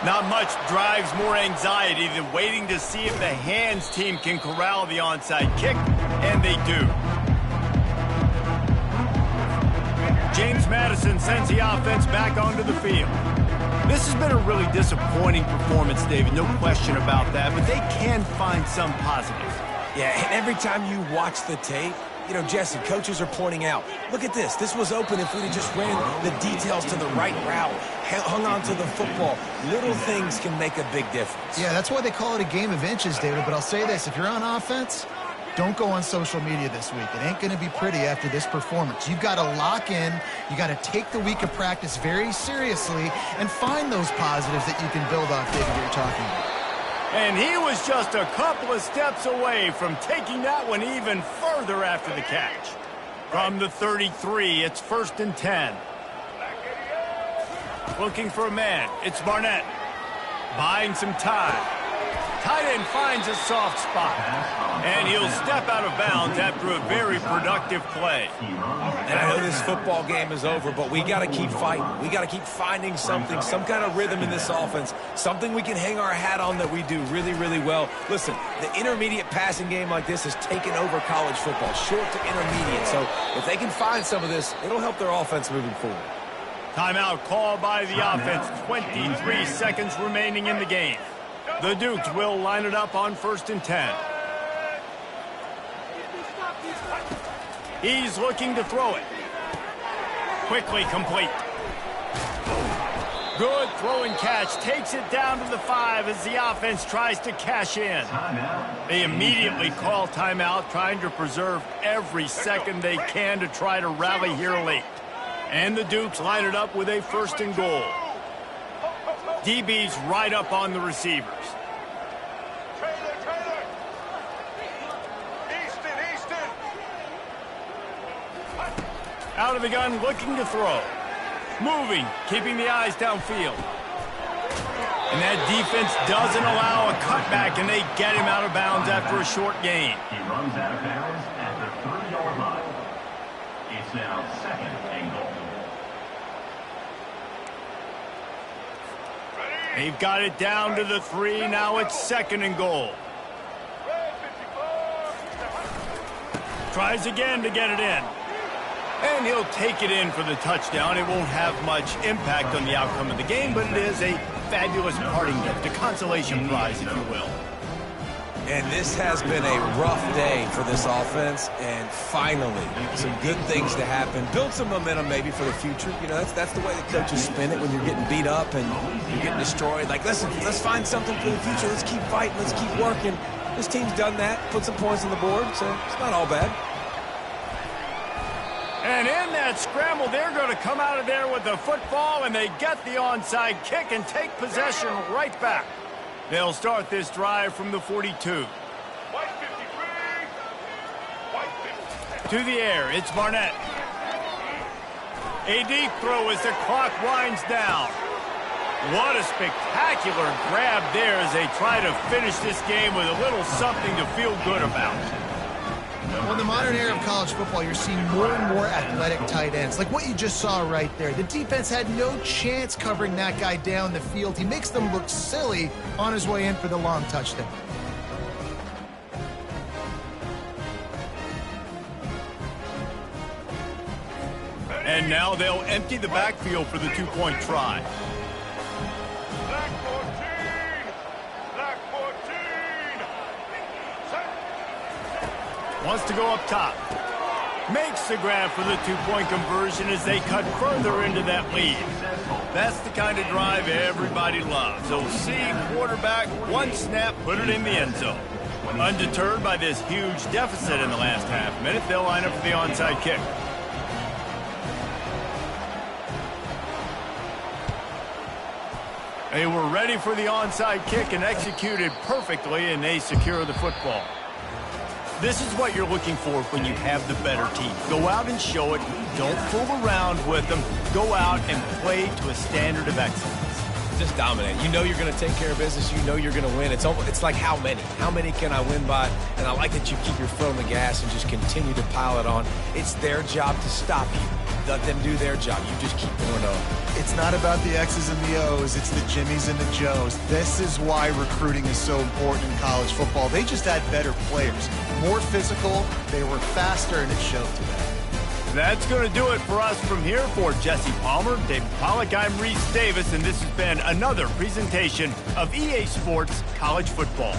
Not much drives more anxiety than waiting to see if the hands team can corral the onside kick, and they do. James Madison sends the offense back onto the field. This has been a really disappointing performance, David, no question about that, but they can find some positives. Yeah, and every time you watch the tape, you know, Jesse, coaches are pointing out, look at this. This was open if we'd have just ran the details to the right route, hung on to the football. Little things can make a big difference. Yeah, that's why they call it a game of inches, David. But I'll say this, if you're on offense, don't go on social media this week. It ain't going to be pretty after this performance. You've got to lock in. You got to take the week of practice very seriously and find those positives that you can build off, David, that you're talking about. And he was just a couple of steps away from taking that one even further after the catch. From the 33, it's 1st and 10. Looking for a man. It's Barnett. Buying some time. Tight end finds a soft spot. And he'll step out of bounds after a very productive play. And I know this football game is over, but we got to keep fighting. We got to keep finding something, some kind of rhythm in this offense, something we can hang our hat on that we do really, really well. Listen, the intermediate passing game like this has taken over college football, short to intermediate. So if they can find some of this, it'll help their offense moving forward. Timeout called by the offense. 23 seconds remaining in the game. The Dukes will line it up on 1st and 10. He's looking to throw it. Quickly complete. Good throwing catch. Takes it down to the 5 as the offense tries to cash in. They immediately call timeout, trying to preserve every second they can to try to rally here late. And the Dukes line it up with a 1st and goal. DB's right up on the receivers. Out of the gun, looking to throw. Moving, keeping the eyes downfield. And that defense doesn't allow a cutback, and they get him out of bounds after a short gain. He runs out of bounds at the 30-yard line. It's now 2nd and goal. They've got it down to the 3. Now it's 2nd and goal. Tries again to get it in. And he'll take it in for the touchdown. It won't have much impact on the outcome of the game, but it is a fabulous parting gift, a consolation prize, if you will. And this has been a rough day for this offense, and finally, some good things to happen. Build some momentum maybe for the future. You know, that's the way the coaches spin it when you're getting beat up and you're getting destroyed. Like, listen, let's find something for the future. Let's keep fighting. Let's keep working. This team's done that, put some points on the board, so it's not all bad. And in that scramble, they're going to come out of there with the football, and they get the onside kick and take possession right back. They'll start this drive from the 42. To the air, it's Barnett. A deep throw as the clock winds down. What a spectacular grab there as they try to finish this game with a little something to feel good about. Well, in the modern era of college football, you're seeing more and more athletic tight ends, like what you just saw right there. The defense had no chance covering that guy down the field. He makes them look silly on his way in for the long touchdown. And now they'll empty the backfield for the two-point try. Black 14! Black 14! Wants to go up top. Makes the grab for the two-point conversion as they cut further into that lead. That's the kind of drive everybody loves. So see quarterback, one snap, put it in the end zone. Undeterred by this huge deficit in the last half minute, they'll line up for the onside kick. They were ready for the onside kick and executed perfectly, and they secure the football. This is what you're looking for when you have the better team. Go out and show it. Don't fool around with them. Go out and play to a standard of excellence. Just dominate. You know you're going to take care of business. You know you're going to win. It's like how many? How many can I win by? And I like that you keep your foot on the gas and just continue to pile it on. It's their job to stop you. Let them do their job. You just keep going on. It's not about the X's and the O's. It's the Jimmies and the Joes. This is why recruiting is so important in college football. They just had better players. More physical. They were faster, and it showed today. That's going to do it for us from here. For Jesse Palmer, David Pollack, I'm Reese Davis, and this has been another presentation of EA Sports College Football.